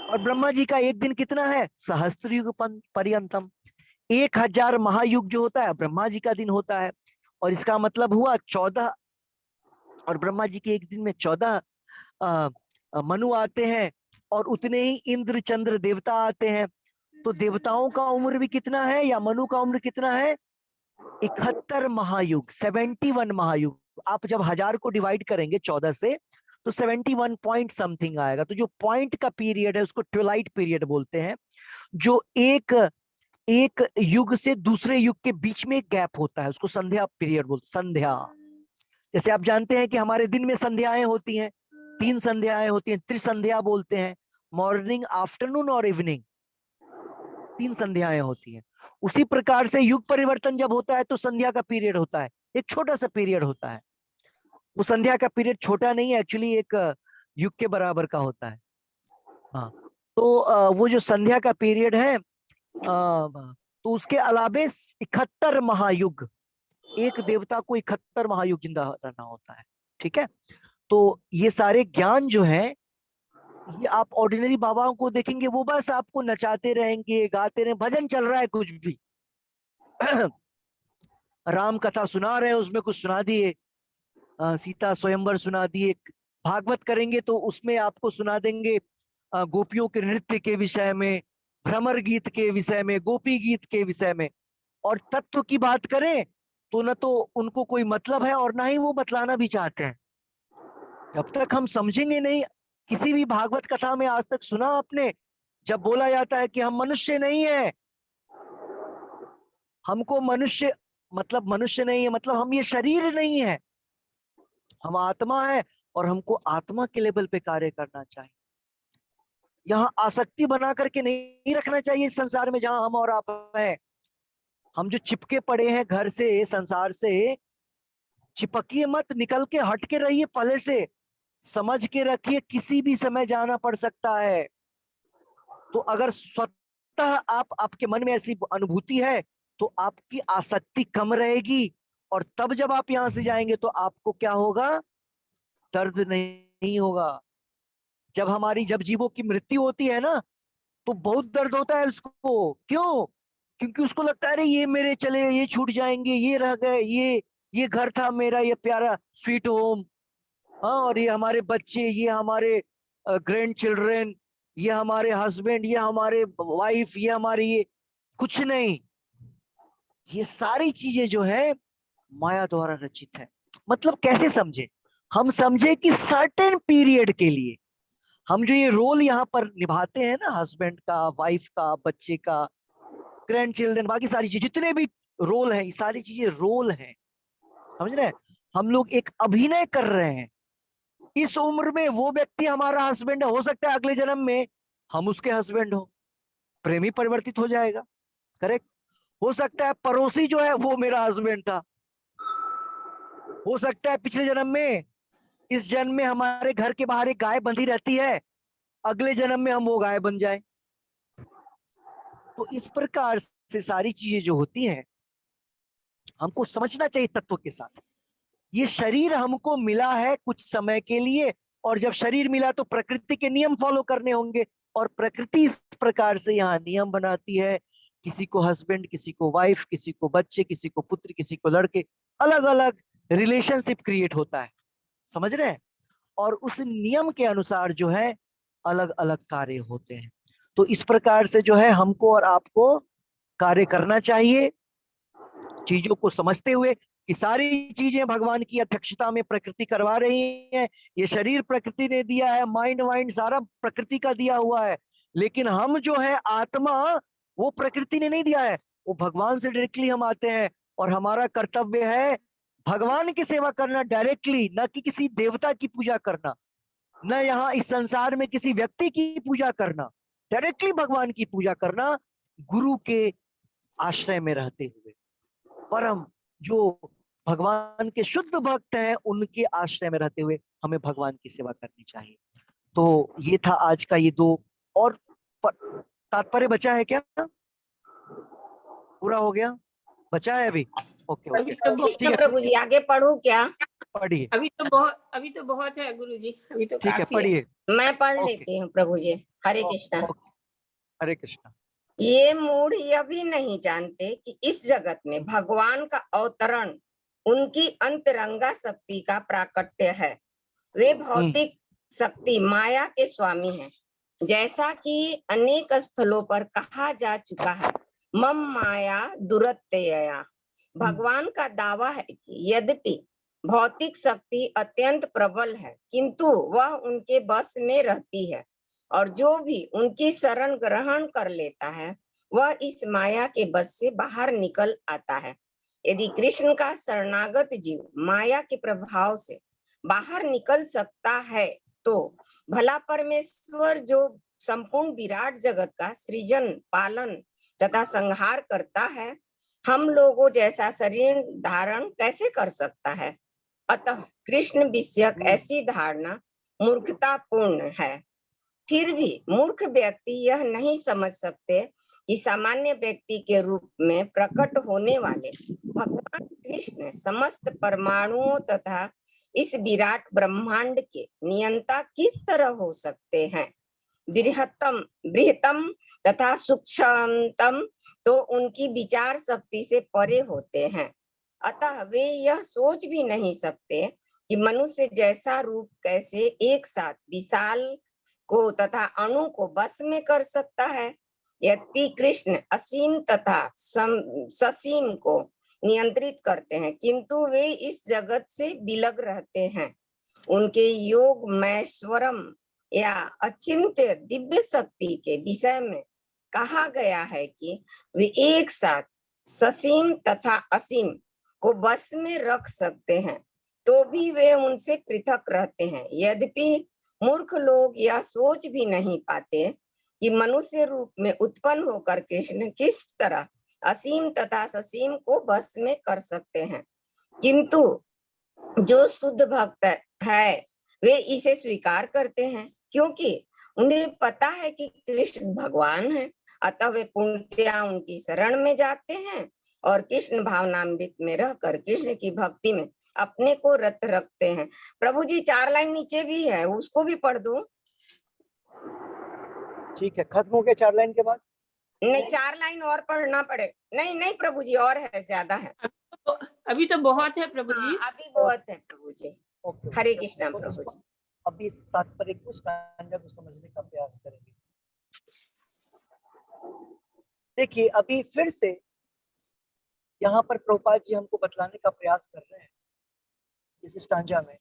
और ब्रह्मा जी का एक दिन कितना है, सहस्त्र युग पर्यंतम। 1000 महायुग जो होता है ब्रह्मा जी का दिन होता है, और इसका मतलब हुआ 14, और ब्रह्मा जी के एक दिन में 14 मनु आते हैं, और उतने ही इंद्र चंद्र देवता आते हैं। तो देवताओं का उम्र भी कितना है, या मनु का उम्र कितना है, 71 महायुग, 71 महायुग। आप जब 1000 को डिवाइड करेंगे 14 से तो 71 पॉइंट समथिंग आएगा। तो जो पॉइंट का पीरियड है उसको ट्विलाइट पीरियड बोलते हैं, जो एक युग से दूसरे युग के बीच में एक गैप होता है, उसको संध्या पीरियड बोलते, संध्या। जैसे आप जानते हैं कि हमारे दिन में संध्याएं होती हैं, 3 संध्याएं होती हैं, त्रिसंध्या बोलते हैं, मॉर्निंग, आफ्टरनून और इवनिंग, 3 संध्याएं होती हैं। उसी प्रकार से युग परिवर्तन जब होता है तो संध्या का पीरियड होता है, एक छोटा सा पीरियड होता है। वो संध्या का पीरियड छोटा नहीं है, एक्चुअली एक युग के बराबर का होता है। हाँ, तो वो जो संध्या का पीरियड है, तो उसके अलावे 71 महायुग, एक देवता को 71 महायुग जिंदा रहना होता है। ठीक है, तो ये सारे ज्ञान जो है, ये आप ऑर्डिनरी बाबाओं को देखेंगे, वो बस आपको नचाते रहेंगे, गाते रहेंगे, भजन चल रहा है कुछ भी राम कथा सुना रहे हैं, उसमें कुछ सुना दिए, सीता स्वयंवर सुना दिए। भागवत करेंगे तो उसमें आपको सुना देंगे गोपियों के नृत्य के विषय में, भ्रमर गीत के विषय में, गोपी गीत के विषय में। और तत्व की बात करें तो न तो उनको कोई मतलब है और ना ही वो बतलाना भी चाहते हैं। जब तक हम समझेंगे नहीं, किसी भी भागवत कथा में आज तक सुना आपने, जब बोला जाता है कि हम मनुष्य नहीं है, हमको मनुष्य मतलब मनुष्य नहीं है, मतलब हम ये शरीर नहीं है, हम आत्मा है, और हमको आत्मा के लेवल पे कार्य करना चाहिए। यहाँ आसक्ति बना करके नहीं रखना चाहिए इस संसार में जहां हम और आप हैं। हम जो चिपके पड़े हैं घर से, संसार से, चिपकिए मत, निकल के हट के रहिए पहले से, समझ के रखिए किसी भी समय जाना पड़ सकता है। तो अगर स्वतः आपके मन में ऐसी अनुभूति है तो आपकी आसक्ति कम रहेगी, और तब जब आप यहां से जाएंगे तो आपको क्या होगा, दर्द नहीं होगा। जब जीवों की मृत्यु होती है ना, तो बहुत दर्द होता है उसको। क्यों? क्योंकि उसको लगता है अरे ये मेरे चले, ये छूट जाएंगे, ये रह गए, ये घर था मेरा, ये प्यारा स्वीट होम, हाँ, और ये हमारे बच्चे, ये हमारे ग्रैंड चिल्ड्रन, ये हमारे हस्बैंड, ये हमारे वाइफ, ये हमारी, ये कुछ नहीं। ये सारी चीजें जो है माया द्वारा रचित है। मतलब कैसे समझे? हम समझे कि सर्टेन पीरियड के लिए हम जो ये रोल यहाँ पर निभाते हैं ना, हस्बैंड का, वाइफ का, बच्चे का, ग्रैंड चिल्ड्रन, बाकी सारी चीजें, जितने भी रोल हैं, ये सारी चीजें रोल हैं, समझ रहे हैं? हम लोग एक अभिनय कर रहे हैं। इस उम्र में वो व्यक्ति हमारा हस्बैंड है, हो सकता है अगले जन्म में हम उसके हस्बैंड हो, प्रेमी परिवर्तित हो जाएगा, करेक्ट? हो सकता है पड़ोसी जो है वो मेरा हस्बैंड था, हो सकता है पिछले जन्म में, इस जन्म में हमारे घर के बाहर एक गाय बंधी रहती है, अगले जन्म में हम वो गाय बन जाए। तो इस प्रकार से सारी चीजें जो होती हैं हमको समझना चाहिए तत्व के साथ। ये शरीर हमको मिला है कुछ समय के लिए, और जब शरीर मिला तो प्रकृति के नियम फॉलो करने होंगे, और प्रकृति इस प्रकार से यहाँ नियम बनाती है। किसी को हस्बैंड, किसी को वाइफ, किसी को बच्चे, किसी को पुत्र, किसी को लड़के, अलग अलग रिलेशनशिप क्रिएट होता है, समझ रहे हैं? और उस नियम के अनुसार जो है अलग अलग कार्य होते हैं। तो इस प्रकार से जो है हमको और आपको कार्य करना चाहिए, चीजों को समझते हुए कि सारी चीजें भगवान की अध्यक्षता में प्रकृति करवा रही है। ये शरीर प्रकृति ने दिया है, माइंड वाइंड सारा प्रकृति का दिया हुआ है, लेकिन हम जो है आत्मा, वो प्रकृति ने नहीं दिया है, वो भगवान से डायरेक्टली हम आते हैं। और हमारा कर्तव्य है भगवान की सेवा करना डायरेक्टली, न कि किसी देवता की पूजा करना, न यहाँ इस संसार में किसी व्यक्ति की पूजा करना, डायरेक्टली भगवान की पूजा करना, गुरु के आश्रय में रहते हुए। परम जो भगवान के शुद्ध भक्त हैं उनके आश्रय में रहते हुए हमें भगवान की सेवा करनी चाहिए। तो ये था आज का ये 2 और तात्पर्य बचा है क्या? पूरा हो गया? बचा है अभी? ओके अभी ओके तो ठीक है, प्रभु जी आगे पढ़ूं क्या? पढ़िए। अभी तो बहुत है गुरु जी, अभी तो ठीक है, काफी है। पढ़िए। मैं पढ़ ओके। लेती हूँ प्रभु जी। हरे ओके, कृष्णा। ओके। हरे कृष्णा। ये मूढ़ यह भी नहीं जानते कि इस जगत में भगवान का अवतरण उनकी अंतरंगा शक्ति का प्राकट्य है। वे भौतिक शक्ति माया के स्वामी हैं। जैसा कि अनेक स्थलों पर कहा जा चुका है, मम माया दुरत्यया। भगवान का दावा है कि यद्यपि भौतिक शक्ति अत्यंत प्रबल है, किंतु वह उनके बस में रहती है, और जो भी उनकी शरण ग्रहण कर लेता है वह इस माया के बस से बाहर निकल आता है। यदि कृष्ण का शरणागत जीव माया के प्रभाव से बाहर निकल सकता है, तो भला परमेश्वर जो संपूर्ण विराट जगत का सृजन, पालन तथा संहार करता है, हम लोगों जैसा शरीर धारण कैसे कर सकता है? अतः कृष्ण विषयक ऐसी धारणा मूर्खतापूर्ण है। फिर भी मूर्ख व्यक्ति यह नहीं समझ सकते कि सामान्य व्यक्ति के रूप में प्रकट होने वाले भगवान कृष्ण समस्त परमाणुओं तथा इस विराट ब्रह्मांड के नियंता किस तरह हो सकते हैं। बृहत्तम तथा सूक्ष्मतम तो उनकी विचार शक्ति से परे होते हैं। अतः वे यह सोच भी नहीं सकते कि मनुष्य जैसा रूप कैसे एक साथ विशाल को तथा अणु को बस में कर सकता है। यद्यपि कृष्ण असीम तथा ससीम को नियंत्रित करते हैं, किंतु वे इस जगत से विलग रहते हैं। उनके योग मैश्वरम या अचिंत्य दिव्य शक्ति के विषय में कहा गया है कि वे एक साथ ससीम तथा असीम को बस में रख सकते हैं, तो भी वे उनसे पृथक रहते हैं। यद्यपि मूर्ख लोग यह सोच भी नहीं पाते कि मनुष्य रूप में उत्पन्न होकर कृष्ण किस तरह असीम तथा ससीम को बस में कर सकते हैं, किंतु जो शुद्ध भक्त है वे इसे स्वीकार करते हैं, क्योंकि उन्हें पता है कि कृष्ण भगवान है। अतः वे पूर्णतया उनकी शरण में जाते हैं और कृष्ण भावनामृत में रहकर कृष्ण की भक्ति में अपने को रत रखते हैं। प्रभु जी 4 लाइन नीचे भी है, उसको भी पढ़ दूं? ठीक है, खत्म हो गया 4 लाइन के बाद? नहीं, 4 लाइन और पढ़ना पड़े। नहीं नहीं प्रभु जी, और है, ज्यादा है। अभी तो बहुत है प्रभु जी। अभी बहुत है प्रभु जी। ओके, हरे कृष्णा तो प्रभु जी। अभी इस तात्पर्य को, स्टैंडर्ड को समझने का प्रयास करेंगे। देखिए, अभी फिर से यहाँ पर प्रभुपाद जी हमको बतलाने का प्रयास कर रहे हैं इस स्टांजा में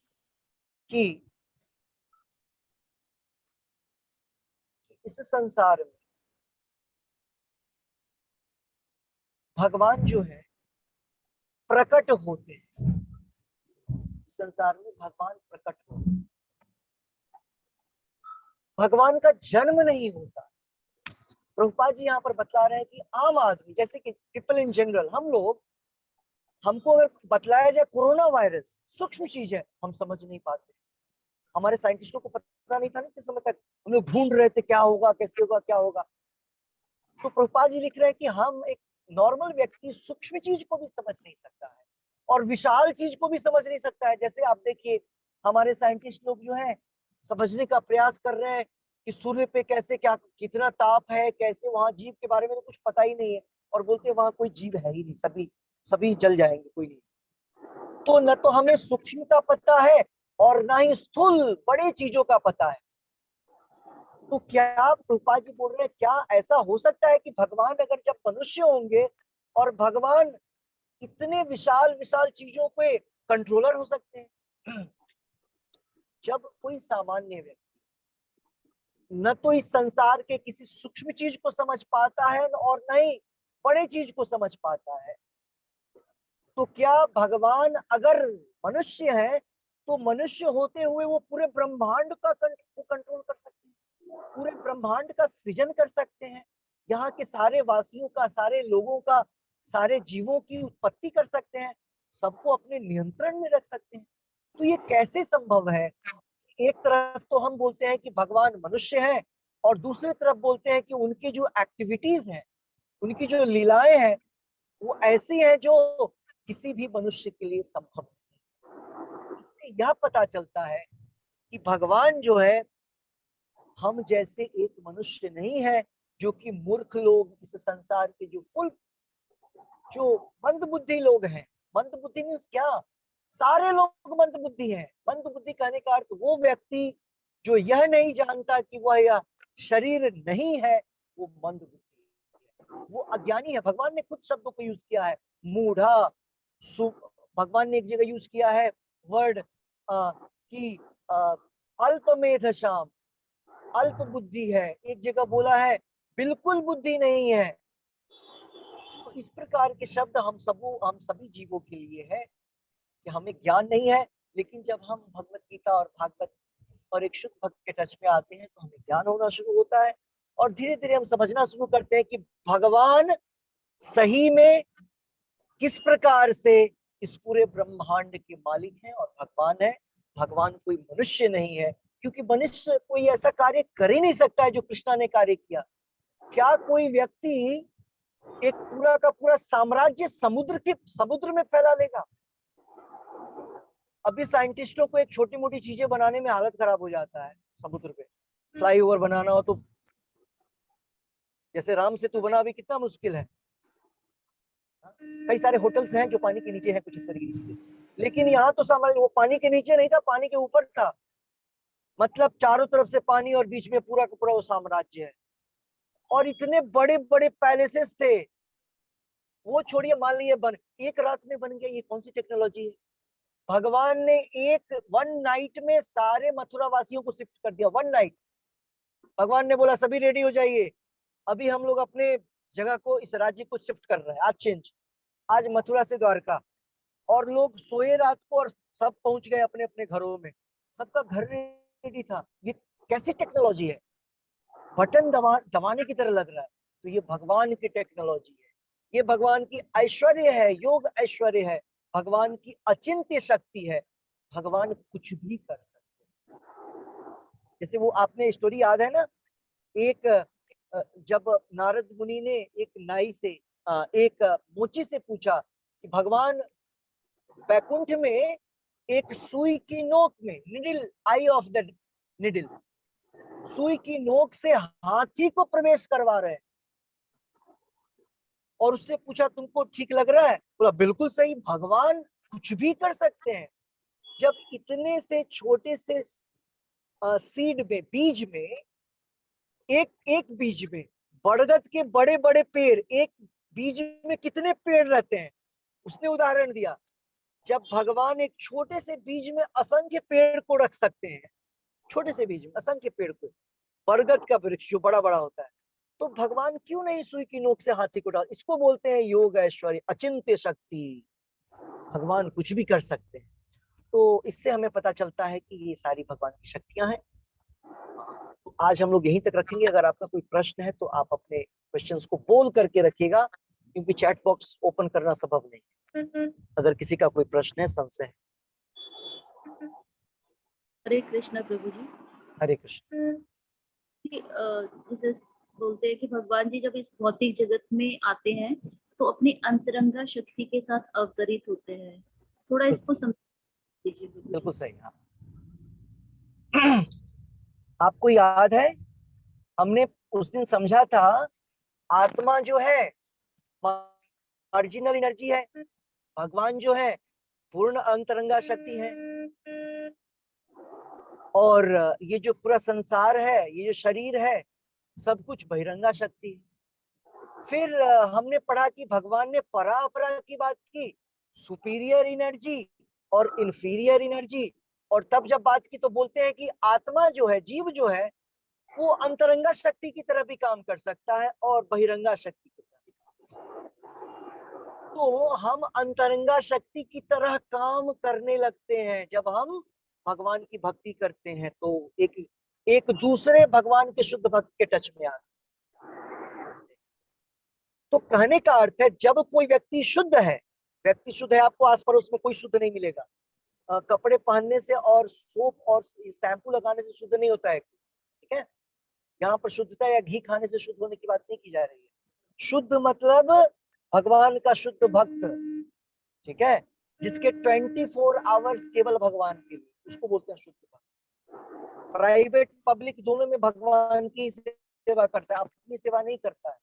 कि इस संसार में भगवान जो है प्रकट होते हैं। संसार में भगवान प्रकट होते हैं, भगवान का जन्म नहीं होता। प्रभुपाद जी यहाँ पर बतला रहे हैं कि आम आदमी, जैसे कि पीपल इन जनरल, हम लोग, हमको अगर बतलाया जाए कोरोना वायरस सूक्ष्म चीज है, हम समझ नहीं पाते। हमारे साइंटिस्टों को पता नहीं था ना किस समय तक, हम लोग ढूंढ रहे थे क्या होगा, कैसे होगा, क्या होगा। तो प्रभुपाद जी लिख रहे हैं कि हम, एक नॉर्मल व्यक्ति, सूक्ष्म चीज को भी समझ नहीं सकता है और विशाल चीज को भी समझ नहीं सकता है। जैसे आप देखिए, हमारे साइंटिस्ट लोग जो है समझने का प्रयास कर रहे हैं कि सूर्य पे कैसे, क्या, कितना ताप है, कैसे वहां जीव के बारे में तो कुछ पता ही नहीं है, और बोलते हैं वहां कोई जीव है ही नहीं, सभी जल जाएंगे, कोई नहीं। तो न तो हमें सूक्ष्म का पता है और ना ही स्थूल बड़े चीजों का पता है। तो क्या प्रभुपाद जी बोल रहे हैं, क्या ऐसा हो सकता है कि भगवान अगर जब मनुष्य होंगे और भगवान इतने विशाल विशाल चीजों पे कंट्रोलर हो सकते हैं? जब कोई सामान्य व्यक्ति न तो इस संसार के किसी सूक्ष्म चीज को समझ पाता है और न ही बड़े चीज को समझ पाता है, तो क्या भगवान अगर मनुष्य है तो मनुष्य होते हुए वो पूरे ब्रह्मांड का कंट्रोल कर सकते हैं, पूरे ब्रह्मांड का सृजन कर सकते हैं, यहाँ के सारे वासियों का, सारे लोगों का, सारे जीवों की उत्पत्ति कर सकते हैं, सबको अपने नियंत्रण में रख सकते हैं? तो ये कैसे संभव है? एक तरफ तो हम बोलते हैं कि भगवान मनुष्य है और दूसरी तरफ बोलते हैं कि उनकी जो एक्टिविटीज हैं, उनकी जो लीलाएं हैं, वो ऐसी हैं जो किसी भी मनुष्य के लिए संभव नहीं। इससे यह पता चलता है कि भगवान जो है हम जैसे एक मनुष्य नहीं है, जो कि मूर्ख लोग इस संसार के जो मंद बुद्धि लोग हैं। मंद बुद्धि मीन्स क्या? सारे लोग मंद बुद्धि हैं। मंद बुद्धि कहने का अर्थ वो व्यक्ति जो यह नहीं जानता कि वह यह शरीर नहीं है, वो मंद बुद्धि है, वो अज्ञानी है। भगवान ने खुद शब्दों को यूज किया है, मूढ़ा। भगवान ने एक जगह यूज किया है वर्ड कि अल्पमेधशाम, अल्प बुद्धि है। एक जगह बोला है बिल्कुल बुद्धि नहीं है। तो इस प्रकार के शब्द हम सभी जीवों के लिए है कि हमें ज्ञान नहीं है, लेकिन जब हम भगवत गीता और भागवत और एक शुद्ध भक्त के टच में आते हैं तो हमें ज्ञान होना शुरू होता है और धीरे धीरे हम समझना शुरू करते हैं कि भगवान सही में किस प्रकार से इस पूरे ब्रह्मांड के मालिक हैं और भगवान है। भगवान कोई मनुष्य नहीं है, क्योंकि मनुष्य कोई ऐसा कार्य कर ही नहीं सकता है जो कृष्णा ने कार्य किया। क्या कोई व्यक्ति एक पूरा का पूरा साम्राज्य समुद्र में फैला लेगा? अभी साइंटिस्टों को एक छोटी मोटी चीजें बनाने में हालत खराब हो जाता है। समुद्र पे फ्लाईओवर बनाना हो तो, जैसे राम सेतु बना, अभी कितना मुश्किल है। कई सारे होटल्स हैं जो पानी के नीचे हैं, कुछ इस तरीके की चीजें। लेकिन यहाँ तो सामान्य वो पानी के नीचे नहीं था, पानी के ऊपर था। मतलब चारों तरफ से पानी और बीच में पूरा का पूरा वो साम्राज्य है। और इतने बड़े बड़े पैलेसेस थे। वो छोड़िए, मान लीजिए एक रात में बन गया, ये कौन सी टेक्नोलॉजी है? भगवान ने वन नाइट में सारे मथुरा वासियों को शिफ्ट कर दिया। One night. भगवान ने बोला सभी रेडी हो जाइए, अभी हम लोग अपने जगह को, इस राज्य को शिफ्ट कर रहे हैं। आज चेंज, आज मथुरा से द्वारका। और लोग सोए रात को और सब पहुंच गए अपने अपने घरों में। सबका घर रेडी था। ये कैसी टेक्नोलॉजी है? बटन दबाने की तरह लग रहा है। तो ये भगवान की टेक्नोलॉजी है, ये भगवान की ऐश्वर्य है, योग ऐश्वर्य है, भगवान की अचिंत्य शक्ति है। भगवान कुछ भी कर सकते हैं। जैसे वो आपने स्टोरी याद है ना, एक जब नारद मुनि ने एक नाई से, एक मोची से पूछा कि भगवान बैकुंठ में एक सुई की नोक में, needle, I of the needle, सुई की नोक से हाथी को प्रवेश करवा रहे हैं। और उससे पूछा तुमको ठीक लग रहा है? बोला बिल्कुल सही। भगवान कुछ भी कर सकते हैं। जब इतने से छोटे से सीड में, बीज में, एक बीज में बरगद के बड़े बड़े पेड़, एक बीज में कितने पेड़ रहते हैं? उसने उदाहरण दिया। जब भगवान एक छोटे से बीज में असंख्य पेड़ को रख सकते हैं, छोटे से बीज में असंख्य पेड़ को, बरगद का वृक्ष जो बड़ा बड़ा होता है, तो भगवान क्यों नहीं सुई की नोक से हाथी को डाल? इसको बोलते हैं योग ऐश्वर्य, अचिंत्य शक्ति। भगवान कुछ भी कर सकते हैं। तो इससे हमें पता चलता है कि ये सारी भगवान की शक्तियां हैं। तो आज हम लोग यहीं तक रखेंगे। अगर आपका कोई प्रश्न है तो आप अपने क्वेश्चंस को बोल करके रखिएगा, क्योंकि चैट बॉक्स ओपन करना संभव नहीं। अगर किसी का कोई प्रश्न है, संशय है। हरे कृष्ण प्रभु जी। हरे कृष्ण। जैसे बोलते हैं कि भगवान जी जब इस भौतिक जगत में आते हैं तो अपनी अंतरंगा शक्ति के साथ अवतरित होते हैं। थोड़ा इसको समझ दीजिए। बिल्कुल सही। हाँ, आपको याद है हमने उस दिन समझा था, आत्मा जो है मार्जिनल एनर्जी है, भगवान जो है पूर्ण अंतरंगा शक्ति है, और ये जो पूरा संसार है, ये जो शरीर है, सब कुछ बहिरंगा शक्ति है। फिर हमने पढ़ा कि भगवान ने परा अपरा की बात की, सुपीरियर एनर्जी और इंफीरियर एनर्जी। और तब जब बात की तो बोलते हैं कि आत्मा जो है, जीव जो है, वो अंतरंगा शक्ति की तरह भी काम कर सकता है और बहिरंगा शक्ति की तरह भी काम कर सकता है। तो हम अंतरंगा शक्ति की तरह काम करने लगते हैं जब हम भगवान की भक्ति करते हैं। तो एक दूसरे भगवान के शुद्ध भक्त के टच में आते। तो कहने का अर्थ है, जब कोई व्यक्ति शुद्ध है, आपको आस पड़ोस में कोई शुद्ध नहीं मिलेगा। कपड़े पहनने से और सोप और शैम्पू लगाने से शुद्ध नहीं होता है, ठीक है। यहाँ पर शुद्धता या घी खाने से शुद्ध होने की बात नहीं की जा रही है। शुद्ध मतलब भगवान का शुद्ध भक्त, ठीक है, जिसके 24 आवर्स केवल भगवान के लिए, उसको बोलते हैं शुद्ध भक्त। प्राइवेट पब्लिक दोनों में भगवान की सेवा करता है, अपनी सेवा नहीं करता है।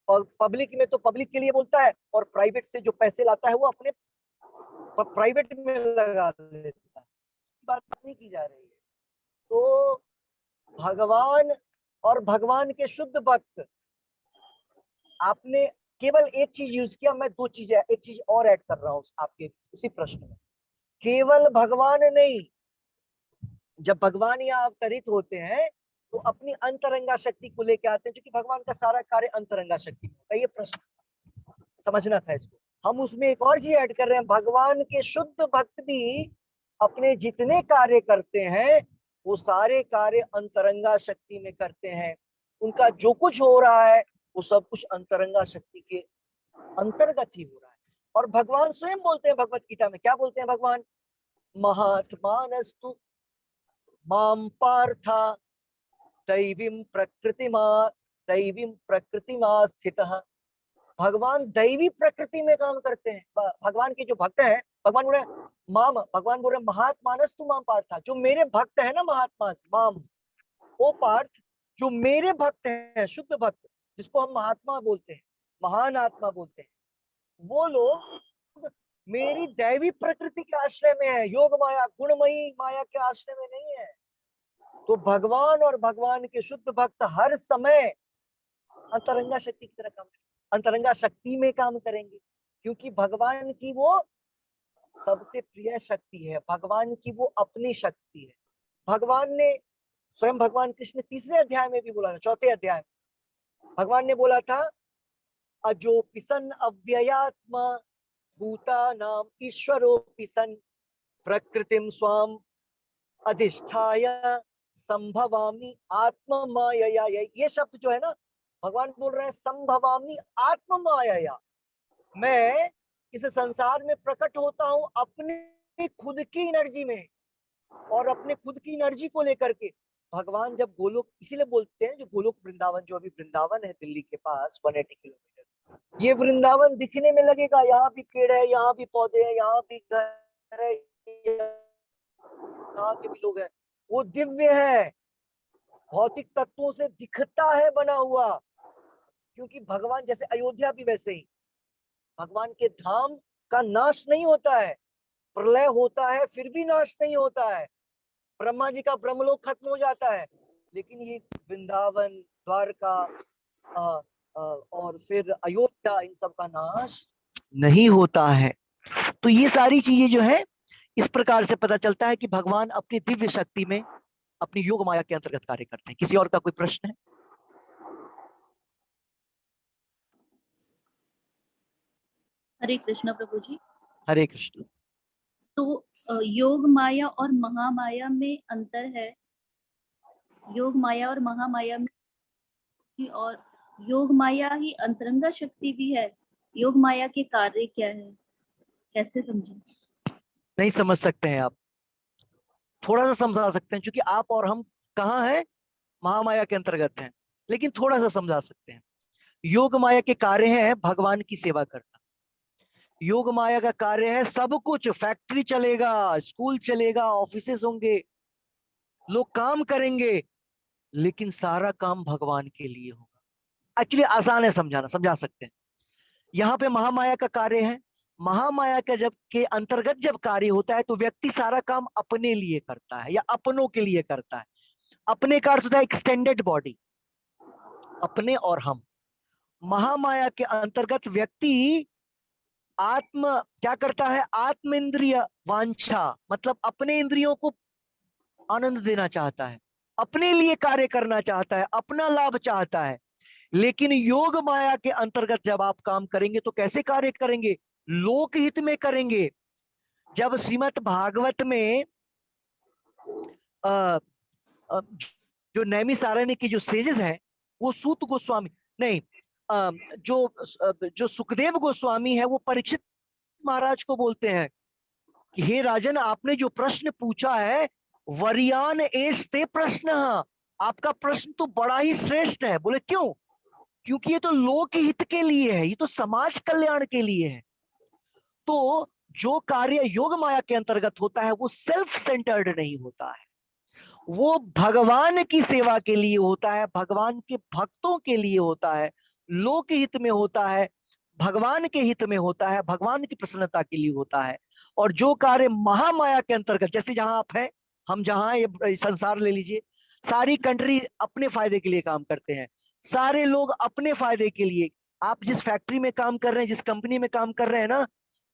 और पब्लिक में तो पब्लिक के लिए बोलता है, और प्राइवेट से जो पैसे लाता है वो अपने प्राइवेट में लगा लेता है, बात नहीं की जा रही है। तो भगवान और भगवान के शुद्ध भक्त, आपने केवल एक चीज यूज किया, मैं दो चीजें, एक चीज और ऐड कर रहा हूं आपके उसी प्रश्न में। केवल भगवान नहीं, जब भगवान यहाँ अवतरित होते हैं तो अपनी अंतरंगा शक्ति को लेकर आते हैं, क्योंकि भगवान का सारा कार्य अंतरंगा शक्ति में होता है। ये प्रश्न समझना था इसको। हम उसमें एक और चीज ऐड कर रहे हैं, भगवान के शुद्ध भक्त भी अपने जितने कार्य करते हैं वो सारे कार्य अंतरंगा शक्ति में करते हैं। उनका जो कुछ हो रहा है वो सब कुछ अंतरंगा शक्ति के अंतर्गत ही हो रहा है। और भगवान स्वयं बोलते हैं भगवत गीता में, क्या बोलते हैं भगवान? महात्मानस्तु माम पार्था दैवीं प्रकृतिमा स्थितः। भगवान दैवी प्रकृति में काम करते हैं। भगवान के जो भक्त हैं, भगवान बोल रहे भगवान बोल रहे महात्मानस्तु माम पार्था, जो मेरे भक्त है ना, महात्मा माम, ओ पार्थ, जो मेरे भक्त हैं, शुद्ध भक्त, जिसको हम महात्मा बोलते हैं, महान आत्मा बोलते हैं, वो लोग मेरी दैवी प्रकृति के आश्रय में है, योग माया गुणमयी माया के आश्रय में नहीं है। तो भगवान और भगवान के शुद्ध भक्त हर समय अंतरंगा शक्ति की तरह काम करेंगे, अंतरंगा शक्ति में काम करेंगे, क्योंकि भगवान की वो सबसे प्रिय शक्ति है, भगवान की वो अपनी शक्ति है। भगवान ने स्वयं, भगवान कृष्ण तीसरे अध्याय में भी बोला था, चौथे अध्याय में भगवान ने बोला था, अजो पिसन अव्ययात्मा भूता नाम ईश्वरो पिसन प्रकृतिम स्वाम अधिष्ठाय संभवामि आत्म मायया। ये शब्द जो है ना, भगवान बोल रहे हैं संभवामि आत्म मायया, मैं इस संसार में प्रकट होता हूं अपने खुद की एनर्जी में, और अपने खुद की एनर्जी को लेकर के भगवान जब गोलोक, इसीलिए बोलते हैं जो गोलोक वृंदावन, जो अभी वृंदावन है दिल्ली के पास 180 किलोमीटर, ये वृंदावन दिखने में लगेगा, यहाँ भी पेड़ है, यहाँ भी पौधे हैं, यहाँ भी घर है, यहाँ के भी लोग हैं, वो दिव्य है, भौतिक तत्वों से दिखता है बना हुआ, क्योंकि भगवान जैसे अयोध्या भी वैसे ही, भगवान के धाम का नाश नहीं होता है, प्रलय होता है फिर भी नाश नहीं होता है, ब्रह्मा जी का ब्रह्मलोक खत्म हो जाता है, लेकिन ये वृंदावन, द्वारका और फिर अयोध्या, इन सब का नाश नहीं होता है। तो ये सारी चीजें जो है, इस प्रकार से पता चलता है कि भगवान अपनी दिव्य शक्ति में अपनी योग माया के अंतर्गत कार्य करते हैं। किसी और का कोई प्रश्न है? हरे कृष्ण प्रभु जी। हरे कृष्ण। तो योग माया और महामाया में अंतर है, योग माया और महामाया में, और योग माया ही अंतरंगा शक्ति भी है, योग माया के कार्य क्या है, कैसे समझें? नहीं समझ सकते हैं आप, थोड़ा सा समझा सकते हैं, क्योंकि आप और हम कहाँ हैं, महामाया के अंतर्गत हैं, लेकिन थोड़ा सा समझा सकते हैं। योग माया के कार्य है भगवान की सेवा करना, योग माया का कार्य है सब कुछ, फैक्ट्री चलेगा, स्कूल चलेगा, ऑफिसेस होंगे, लोग काम करेंगे, लेकिन सारा काम भगवान के लिए होगा। एक्चुअली आसान है समझाना, समझा सकते हैं। यहाँ पे महामाया का कार्य है, महामाया का जब के अंतर्गत जब कार्य होता है तो व्यक्ति सारा काम अपने लिए करता है या अपनों के लिए करता है। अपने का अर्थ होता है एक्सटेंडेड बॉडी, अपने और हम। महामाया के अंतर्गत व्यक्ति आत्म क्या करता है, आत्म इंद्रिय वांछा, मतलब अपने इंद्रियों को आनंद देना चाहता है, अपने लिए कार्य करना चाहता है, अपना लाभ चाहता है। लेकिन योग माया के अंतर्गत जब आप काम करेंगे तो कैसे कार्य करेंगे, लोकहित में करेंगे। जब श्रीमद् भागवत में जो नैमिषारण्य की जो सेजेस हैं, वो सूत गोस्वामी नहीं, जो सुखदेव गोस्वामी है वो परीक्षित महाराज को बोलते हैं कि हे राजन, आपने जो प्रश्न पूछा है वरियान एस्ते प्रश्न, आपका प्रश्न तो बड़ा ही श्रेष्ठ है। बोले क्यों? क्योंकि ये तो लोक हित के लिए है, ये तो समाज कल्याण के लिए है। तो जो कार्य योग माया के अंतर्गत होता है वो सेल्फ सेंटर्ड नहीं होता है, वो भगवान की सेवा के लिए होता है, भगवान के भक्तों के लिए होता है, लोक हित में होता है, भगवान के हित में होता है, भगवान की प्रसन्नता के लिए होता है। और जो कार्य महामाया के अंतर्गत, जैसे जहां आप हैं, हम जहां, ये संसार ले लीजिए, सारी कंट्री अपने फायदे के लिए काम करते हैं, सारे लोग अपने फायदे के लिए। आप जिस फैक्ट्री में काम कर रहे हैं, जिस कंपनी में काम कर रहे हैं ना,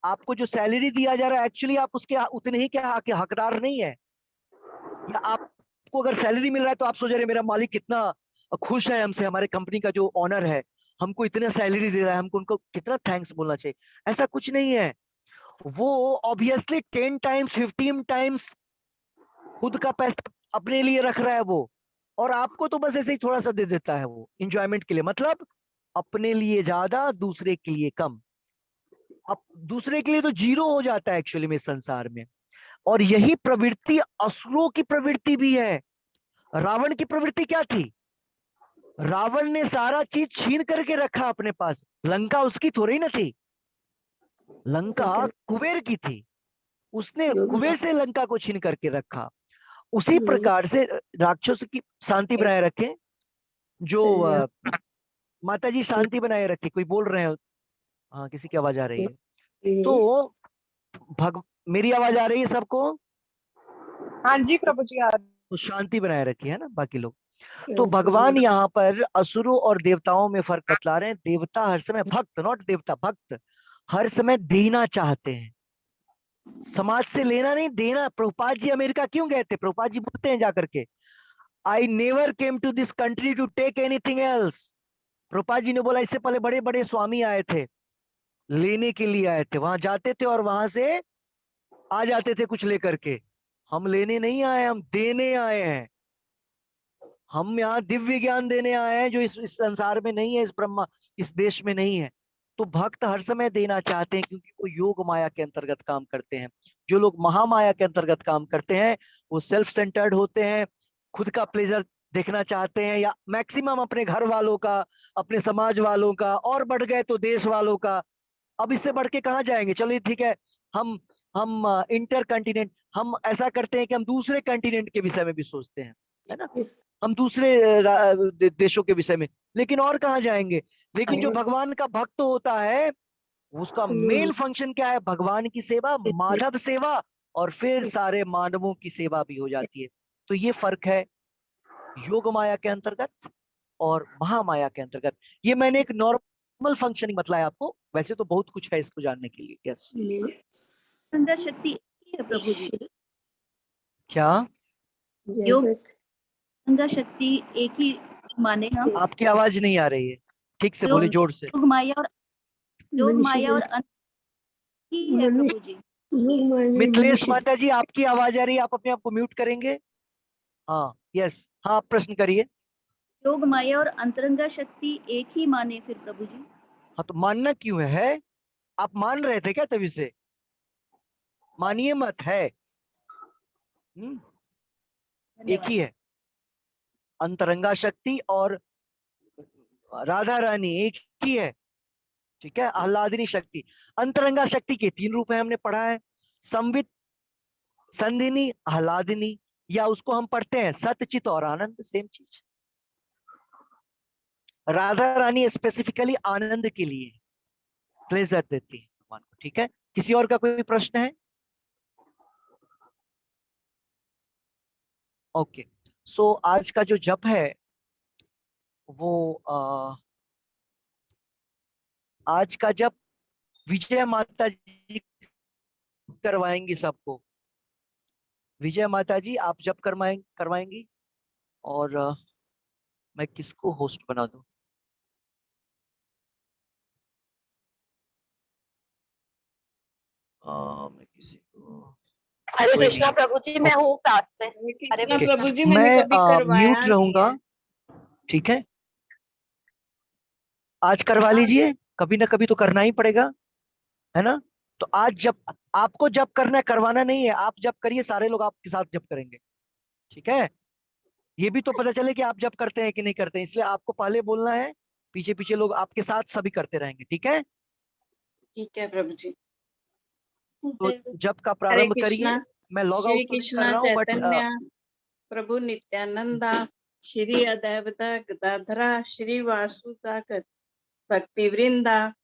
आपको जो सैलरी दिया जा रहा है एक्चुअली आप उसके उतने ही के हकदार नहीं है। या आपको अगर सैलरी मिल रहा है तो आप सोच रहे मेरा मालिक कितना खुश है हमसे, हमारे कंपनी का जो ऑनर है हमको इतना सैलरी दे रहा है, हमको उनको कितना थैंक्स बोलना चाहिए। ऐसा कुछ नहीं है। वो ऑब्वियसली 10 टाइम्स 15 टाइम्स खुद का पैसा अपने लिए रख रहा है वो, और आपको तो बस ऐसे ही थोड़ा सा दे देता है वो इंजॉयमेंट के लिए। मतलब अपने लिए ज्यादा, दूसरे के लिए कम। अब दूसरे के लिए तो जीरो हो जाता है एक्चुअली में संसार में। और यही प्रवृत्ति असुरों की प्रवृत्ति भी है। रावण की प्रवृत्ति क्या थी? रावण ने सारा चीज छीन करके रखा अपने पास। लंका उसकी थोड़ी ना थी, लंका कुबेर की थी, उसने कुबेर से लंका को छीन करके रखा। उसी प्रकार से राक्षस की शांति बनाए रखे, जो माता जी शांति बनाए रखे। कोई बोल रहे हैं? हाँ, किसी की आवाज आ रही है। तो मेरी आवाज आ रही है सबको? हाँ जी प्रभु जी। तो शांति बनाए रखी है ना बाकी लोग। तो भगवान यहाँ पर असुरों और देवताओं में फर्क बतला रहे हैं। देवता हर समय, भक्त नॉट देवता, भक्त हर समय देना चाहते हैं, समाज से लेना नहीं, देना। प्रभुपाद जी अमेरिका क्यों गए थे? प्रभुपाद जी बोलते हैं जाकर के, I never came to this country to take anything else. Prabhupada ji ने बोला इससे पहले बड़े बड़े स्वामी आए थे, लेने के लिए आए थे, वहां जाते थे और वहां से आ जाते थे कुछ लेकर के। हम लेने नहीं आए, हम देने आए हैं। हम यहाँ दिव्य ज्ञान देने आए हैं जो इस संसार में नहीं है, इस ब्रह्मा, इस देश में नहीं है। तो भक्त हर समय देना चाहते हैं क्योंकि वो योग माया के अंतर्गत काम करते हैं। जो लोग महामाया के अंतर्गत काम करते हैं वो सेल्फ सेंटर्ड होते हैं, खुद का प्लेजर देखना चाहते हैं, या मैक्सिमम अपने घर वालों का, अपने समाज वालों का, और बढ़ गए तो देश वालों का। अब इससे बढ़ के कहाँ जाएंगे? चलिए ठीक है, हम इंटर कंटिनेंट, हम ऐसा करते हैं कि हम दूसरे कंटिनेंट के विषय में भी सोचते हैं, है ना, हम दूसरे देशों के विषय में, लेकिन और कहाँ जाएंगे? लेकिन जो भगवान का भक्त होता है उसका मेन फंक्शन क्या है? भगवान की सेवा, माधव सेवा, और फिर सारे मानवों की सेवा भी हो जाती है। तो ये फर्क है योग माया के अंतर्गत और महामाया के अंतर्गत। ये मैंने एक नॉर्मल फंक्शनिंग बताया आपको, वैसे तो बहुत कुछ है इसको जानने के लिए। यस, गंगा शक्ति है प्रभु जी। क्या? योग गंगा शक्ति एक ही माने हम? आपकी आवाज नहीं आ रही है, ठीक से बोले, जोर से। योग माया और अंत ही है प्रभु जी। मिथिलेश माता जी आपकी आवाज आ रही है, आप अपने आप को म्यूट करेंगे? हाँ, यस, हाँ, आप प्रश्न करिए। योग माया और अंतरंगा शक्ति एक ही माने फिर प्रभु जी? हाँ, तो मानना क्यों है? आप मान रहे थे क्या तभी से? मानिए मत, है एक ही है। अंतरंगा शक्ति और राधा रानी एक ही है, ठीक है। आह्लादिनी शक्ति, अंतरंगा शक्ति के 3 रूप है, हमने पढ़ा है, संवित, संधिनी, आह्लादिनी, या उसको हम पढ़ते हैं सतचित और आनंद, सेम चीज। राधा रानी स्पेसिफिकली आनंद के लिए प्लेजर देती है भगवान को, ठीक है। किसी और का कोई प्रश्न है? ओके, सो आज का जो जप है वो आज का जप विजय माता जी करवाएंगी सबको। विजय माता जी आप जप करवाएंगी, और मैं किसको होस्ट बना दूं? मैं किसी को, हरे कृष्णा प्रभु जी, मैं हूँ क्लास में। हरे Okay, प्रभु जी, मैंने कभी करवाया म्यूट रहूंगा, ठीक है। आज करवा लीजिए, कभी ना कभी तो करना ही पड़ेगा, है ना। तो आज जब आपको जप करना है, करवाना नहीं है, आप जप करिए, सारे लोग आपके साथ जप करेंगे, ठीक है। ये भी तो पता चले कि आप जप करते हैं कि नहीं करते हैं, इसलिए आपको पहले बोलना है, पीछे पीछे लोग आपके साथ सभी करते रहेंगे, ठीक है। ठीक है प्रभु जी। तो जप का हरे प्रारंभ करिए। कृष्णा। मैं लॉग श्री आउट तो नहीं कर कृष्णा रहा हूँ, बट चैतन्य प्रभु नित्यानंदा श्री अद्वैता गदाधरा श्री वासुदा भक्ति वृंदा।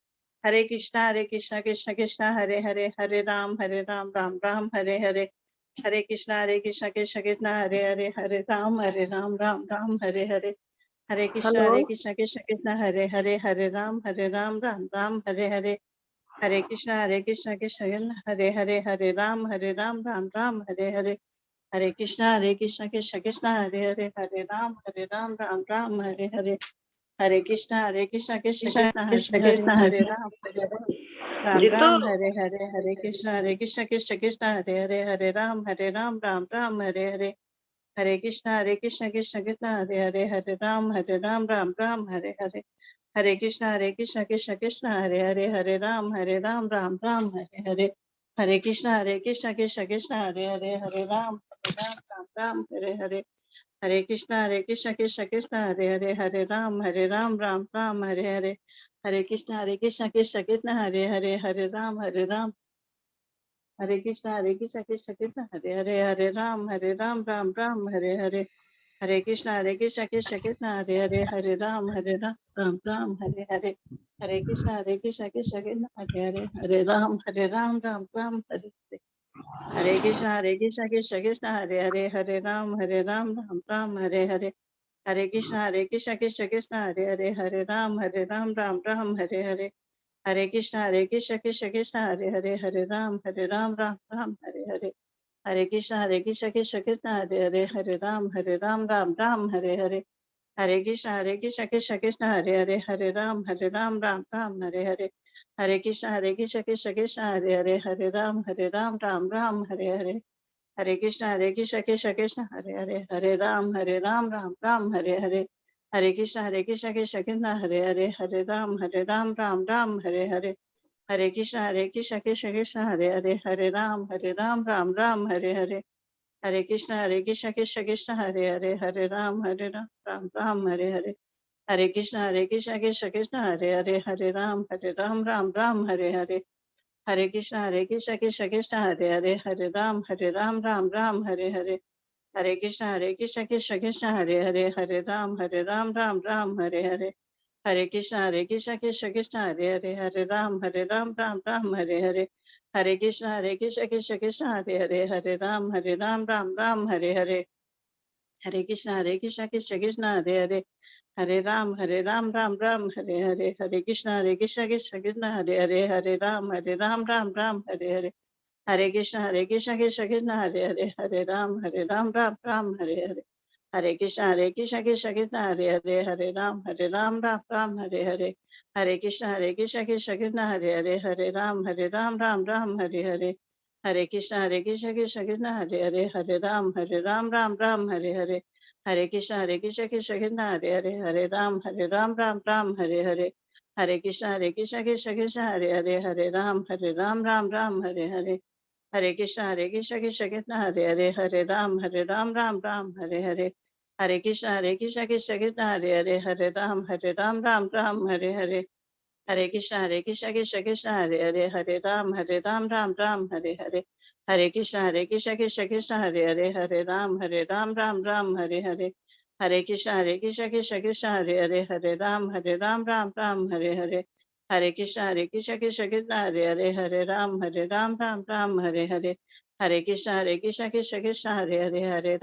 हरे कृष्णा कृष्ण कृष्ण हरे हरे, हरे राम राम राम हरे हरे। हरे कृष्ण कृष्ण कृष्ण हरे हरे, हरे राम राम राम हरे हरे। हरे कृष्ण कृष्ण कृष्ण हरे हरे, हरे राम राम राम हरे हरे। हरे कृष्ण कृष्ण हरे हरे, हरे राम राम राम हरे हरे। हरे कृष्ण कृष्ण कृष्ण हरे हरे, हरे राम राम राम हरे हरे। हरे कृष्ण कृष्ण कृष्ण हरे हरे, हरे राम राम हरे हरे। हरे कृष्ण कृष्ण हरे हरे, हरे राम राम राम हरे हरे। हरे कृष्ण कृष्ण कृष्ण हरे हरे, हरे राम राम राम हरे हरे। हरे कृष्ण कृष्ण कृष्ण हरे हरे, हरे राम राम राम हरे हरे। हरे कृष्ण कृष्ण कृष्ण हरे हरे, हरे राम राम हरे हरे। हरे कृष्ण कृष्ण कृष्ण हरे हरे, हरे राम राम राम हरे हरे। हरे कृष्ण कृष्ण कृष्ण हरे हरे, हरे राम हरे कृष्ण कृष्ण कृष्ण हरे हरे, हरे राम राम राम हरे हरे। हरे कृष्ण कृष्ण कृष्ण हरे हरे, हरे राम राम राम हरे हरे। हरे कृष्ण कृष्ण कृष्ण हरे हरे, हरे राम राम राम हरे हरे। हरे कृष्ण कृष्ण हरे हरे, हरे राम राम राम हरे हरे। हरे कृष्ण कृष्ण कृष्ण हरे हरे, हरे राम राम राम हरे हरे। हरे कृष्ण कृष्ण कृष्ण हरे हरे, हरे राम राम राम हरे हरे। हरे कृष्ण कृष्ण कृष्ण हरे हरे, हरे राम राम राम हरे हरे। हरे कृष्ण कृष्ण कृष्ण हरे हरे, हरे राम राम राम हरे हरे। हरे कृष्ण कृष्ण कृष्ण हरे हरे, हरे राम राम राम हरे हरे। हरे कृष्ण कृष्ण कृष्ण हरे हरे, हरे राम राम राम हरे हरे। हरे कृष्ण कृष्ण कृष्ण हरे हरे, हरे राम राम राम हरे हरे। हरे कृष्ण कृष्ण कृष्ण हरे हरे, हरे राम राम राम हरे हरे। हरे कृष्ण कृष्ण कृष्ण हरे हरे, हरे राम राम राम हरे हरे। हरे कृष्ण कृष्ण कृष्ण हरे हरे, हरे राम राम राम हरे हरे। हरे कृष्ण कृष्ण कृष्ण हरे हरे, हरे राम राम राम हरे हरे। हरे कृष्ण कृष्ण कृष्ण हरे हरे, हरे राम राम राम हरे हरे। हरे कृष्ण कृष्ण कृष्ण हरे हरे, हरे राम राम राम हरे हरे। हरे कृष्ण कृष्ण कृष्ण हरे हरे, हरे राम राम राम हरे हरे। हरे कृष्ण कृष्ण कृष्ण हरे हरे, हरे राम राम राम हरे हरे। हरे कृष्ण कृष्ण कृष्ण हरे हरे, हरे राम राम राम हरे हरे। हरे कृष्ण कृष्ण कृष्ण हरे हरे, हरे राम राम राम हरे हरे। हरे कृष्ण कृष्ण कृष्ण हरे हरे, हरे राम राम राम हरे हरे। हरे कृष्ण कृष्ण कृष्ण हरे हरे, हरे राम राम राम हरे हरे। हरे कृष्ण कृष्ण कृष्ण हरे हरे, हरे राम राम राम हरे हरे। हरे कृष्ण कृष्ण कृष्ण हरे हरे, हरे राम राम राम हरे हरे। हरे कृष्ण कृष्ण कृष्ण हरे हरे, हरे राम राम राम हरे हरे। हरे कृष्ण कृष्ण कृष्ण हरे हरे, हरे राम राम राम हरे हरे। हरे कृष्ण कृष्ण कृष्ण हरे हरे, हरे राम राम राम हरे हरे। हरे कृष्ण कृष्ण कृष्ण हरे हरे, हरे राम राम राम हरे हरे। हरे कृष्ण कृष्ण कृष्ण हरे हरे, हरे राम राम राम हरे हरे। हरे कृष्ण कृष्ण कृष्ण हरे हरे, हरे राम राम राम हरे हरे। हरे कृष्ण कृष्ण कृष्ण हरे हरे, हरे राम राम राम हरे हरे। हरे कृष्ण कृष्ण कृष्ण हरे हरे, हरे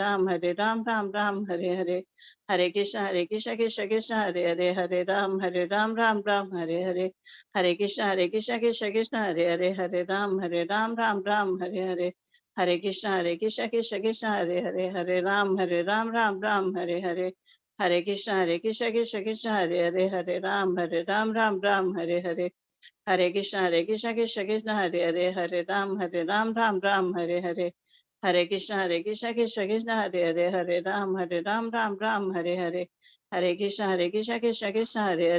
राम राम राम हरे हरे। हरे कृष्ण कृष्ण कृष्ण हरे हरे, हरे राम राम राम हरे हरे। हरे कृष्ण कृष्ण कृष्ण हरे हरे, हरे राम राम राम हरे हरे। हरे कृष्ण कृष्ण कृष्ण हरे हरे, हरे राम राम राम हरे हरे। हरे कृष्ण कृष्ण कृष्ण हरे हरे, हरे राम राम राम हरे हरे। हरे कृष्ण कृष्ण कृष्ण हरे हरे, हरे राम राम राम हरे हरे। हरे कृष्ण कृष्ण कृष्ण हरे हरे, हरे राम राम राम हरे हरे, हरे कृष्ण कृष्ण कृष्ण हरे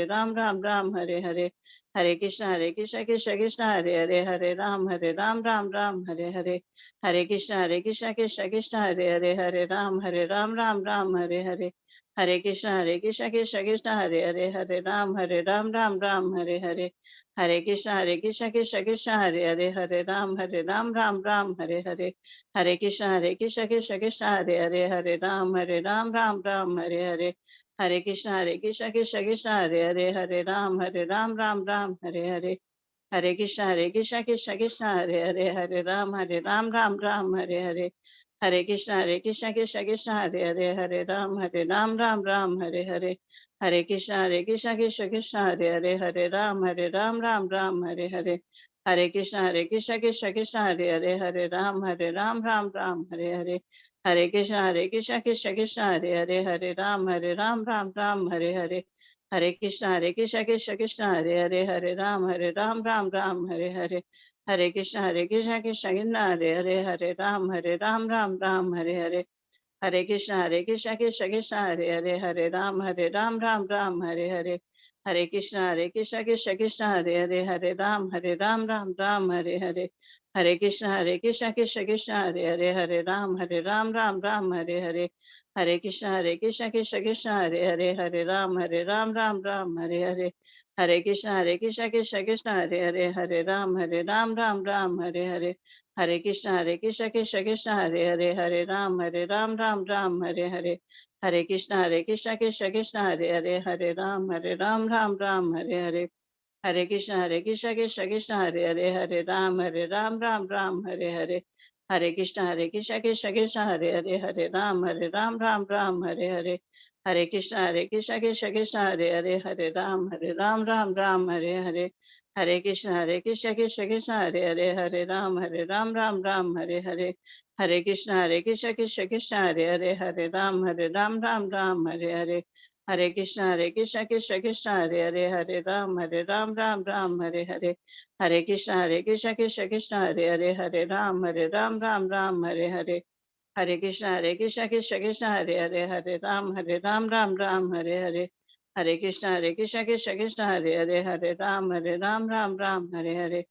राम राम राम हरे हरे, हरे कृष्ण कृष्ण कृष्ण हरे राम राम राम हरे हरे, हरे कृष्ण कृष्ण कृष्ण हरे राम राम हरे हरे, हरे कृष्ण कृष्ण कृष्ण हरे राम राम हरे हरे, हरे कृष्ण कृष्ण कृष्ण हरे राम राम हरे हरे, हरे कृष्ण कृष्ण कृष्ण हरे राम राम हरे हरे, हरे कृष्ण कृष्ण कृष्ण हरे राम राम हरे हरे, हरे कृष्ण कृष्ण कृष्ण हरे राम राम हरे हरे, हरे कृष्ण कृष्ण कृष्ण हरे राम राम हरे हरे, हरे कृष्ण कृष्ण कृष्ण हरे राम राम हरे हरे, हरे कृष्ण कृष्ण कृष्ण हरे राम राम हरे हरे, हरे कृष्ण कृष्ण कृष्ण हरे राम राम हरे हरे, हरे कृष्ण कृष्ण कृष्ण हरे राम राम हरे हरे, हरे कृष्ण कृष्ण कृष्ण हरे राम राम हरे हरे, हरे कृष्ण कृष्ण कृष्ण हरे राम राम हरे हरे, हरे कृष्ण कृष्ण कृष्ण हरे राम राम हरे हरे, हरे कृष्ण कृष्ण कृष्ण हरे राम राम हरे हरे, हरे कृष्ण कृष्ण कृष्ण हरे राम राम हरे हरे, हरे कृष्ण कृष्ण कृष्ण हरे राम राम हरे हरे, हरे कृष्ण कृष्ण कृष्ण हरे राम राम हरे हरे, हरे कृष्ण कृष्ण कृष्ण हरे राम राम हरे हरे, हरे कृष्ण कृष्ण कृष्ण हरे राम राम हरे हरे, हरे कृष्ण कृष्ण कृष्ण हरे राम राम हरे हरे, हरे कृष्ण कृष्ण कृष्ण हरे राम राम हरे हरे, हरे कृष्ण कृष्ण कृष्ण हरे राम राम हरे हरे, हरे कृष्ण कृष्ण कृष्ण हरे राम राम हरे हरे, हरे कृष्ण कृष्ण कृष्ण हरे राम राम हरे हरे, हरे कृष्ण कृष्ण कृष्ण हरे राम राम हरे हरे, हरे कृष्ण कृष्ण कृष्ण हरे राम राम हरे हरे, हरे कृष्ण कृष्ण कृष्ण हरे राम राम हरे हरे, हरे कृष्ण कृष्ण कृष्ण हरे राम राम हरे हरे, हरे कृष्ण कृष्ण कृष्ण हरे राम राम हरे हरे,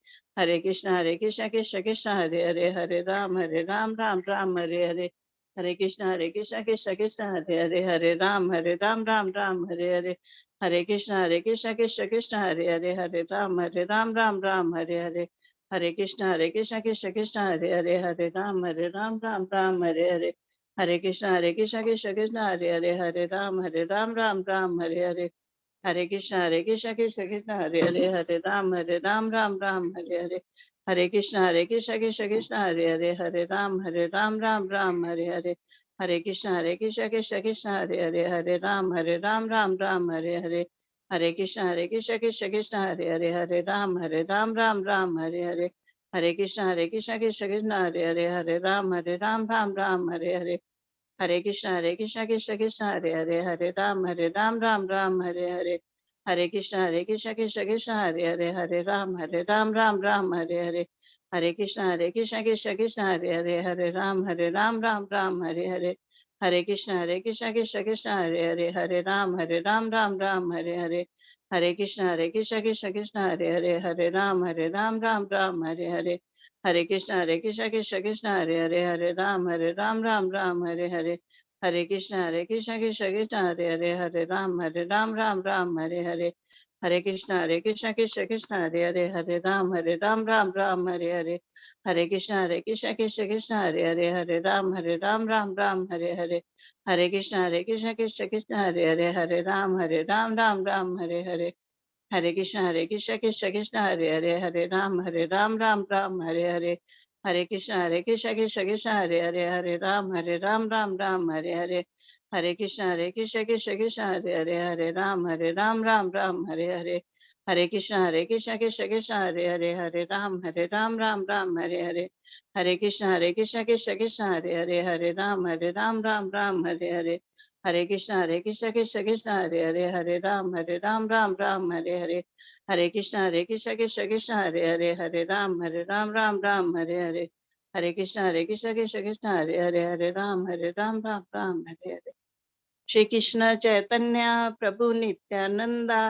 हरे कृष्ण कृष्ण कृष्ण हरे राम राम हरे हरे, हरे कृष्ण कृष्ण कृष्ण हरे राम राम हरे हरे, हरे कृष्ण कृष्ण कृष्ण हरे राम राम हरे हरे, हरे कृष्ण कृष्ण कृष्ण हरे राम हरे हरे, हरे कृष्ण कृष्ण कृष्ण हरे राम राम हरे हरे, हरे कृष्ण कृष्ण कृष्ण हरे राम हरे हरे, हरे कृष्ण कृष्ण कृष्ण हरे राम राम हरे हरे, हरे कृष्ण कृष्ण कृष्ण हरे राम हरे हरे, हरे कृष्ण कृष्ण कृष्ण हरे राम हरे हरे, हरे कृष्ण कृष्ण कृष्ण हरे राम राम हरे हरे, हरे कृष्ण कृष्ण कृष्ण हरे राम राम हरे हरे, हरे कृष्ण कृष्ण कृष्ण हरे राम राम हरे हरे, हरे कृष्ण कृष्ण कृष्ण हरे राम राम हरे हरे, हरे कृष्ण कृष्ण कृष्ण हरे राम राम हरे हरे, हरे कृष्ण कृष्ण कृष्ण हरे राम हरे हरे, हरे कृष्ण कृष्ण कृष्ण हरे राम राम हरे हरे, हरे कृष्ण कृष्ण कृष्ण हरे राम हरे हरे, हरे कृष्ण कृष्ण कृष्ण हरे राम हरे हरे, हरे कृष्ण कृष्ण हरे राम हरे हरे, हरे कृष्ण कृष्ण हरे राम हरे हरे, हरे कृष्ण कृष्ण हरे राम हरे हरे, हरे कृष्ण कृष्ण हरे राम हरे हरे, हरे कृष्ण कृष्ण हरे राम हरे हरे, हरे कृष्ण कृष्ण हरे राम हरे हरे, हरे कृष्ण कृष्ण कृष्ण हरे राम राम हरे हरे, हरे कृष्ण कृष्ण कृष्ण हरे हरे, हरे राम राम राम हरे हरे। श्री कृष्ण चैतन्य प्रभु नित्यानंदा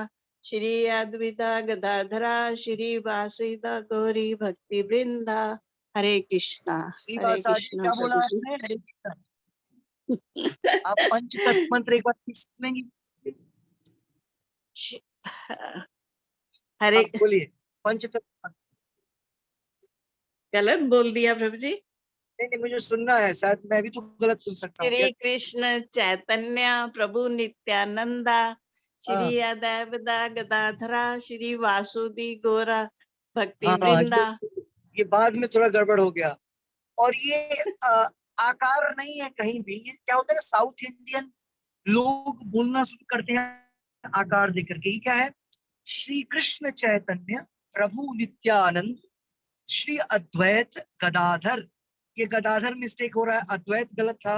श्री अद्वैता गदाधरा श्री वासुदेव गौरी भक्ति वृंदा। हरे कृष्णा क्या बोला प्रभु जी। आपने? हरे कृष्णा। आप पंचतत्व मंत्र एक बार सुनेंगे? हरे, बोलिए पंचतत्व। गलत बोल दिया प्रभु जी। नहीं, मुझे सुनना है, शायद मैं भी तो गलत सुन सकता हूँ। श्री कृष्ण चैतन्य प्रभु नित्यानंदा श्री हाँ। अद्वैता गदाधरा श्री वासुदेव गौरा भक्ति हाँ, वृंदा। ये बाद में थोड़ा गड़बड़ हो गया। और ये आकार नहीं है कहीं भी। ये क्या होता है ना, साउथ इंडियन लोग बोलना शुरू करते हैं आकार देकर के। ये क्या है? श्री कृष्ण चैतन्य प्रभु नित्यानंद श्री अद्वैत गदाधर। ये गदाधर मिस्टेक हो रहा है, अद्वैत गलत था।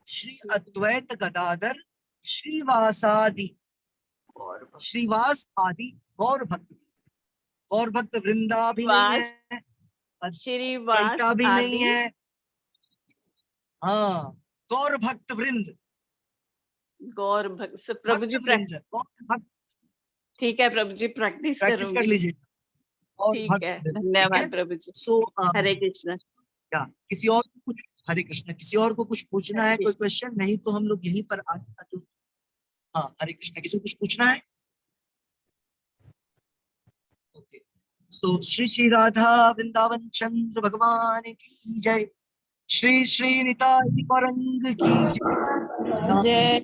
श्री अद्वैत गदाधर श्रीवासादि, श्रीवास आदि गौर भक्त वृंदा भी नहीं है, श्रीवास भी आदि नहीं है। हाँ, गौर भक्त वृंद। गौर भक्त प्रभु जी ठीक है प्रभु जी, प्रैक्टिस प्रैक्टिस कर लीजिए। ठीक है, धन्यवाद प्रभु जी। हरे कृष्ण। क्या किसी और को कुछ, हरे कृष्ण, किसी और को कुछ पूछना है? कोई क्वेश्चन? नहीं तो हम लोग यहीं पर आज। हाँ, हरे कृष्ण, किसी को कुछ पूछना है? ओके। सो श्री श्री राधा वृंदावन चंद्र भगवान की जय। श्री श्री निताई गौरंग की जय।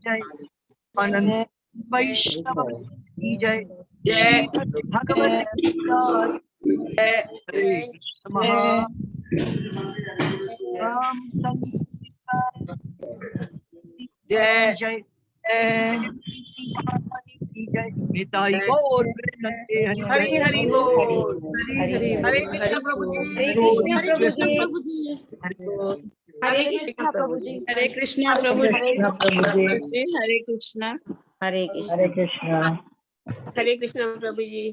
जय अनंत वैष्णव की जय। जय भगवत गीता। जय हरे कृष्ण जय जय जय निताई गौर हरि हरि बोल। हरे कृष्ण प्रभु जी। हरे कृष्ण प्रभु जी। हरे कृष्ण प्रभु जी। हरे कृष्ण। हरे कृष्ण। हरे कृष्ण प्रभु जी।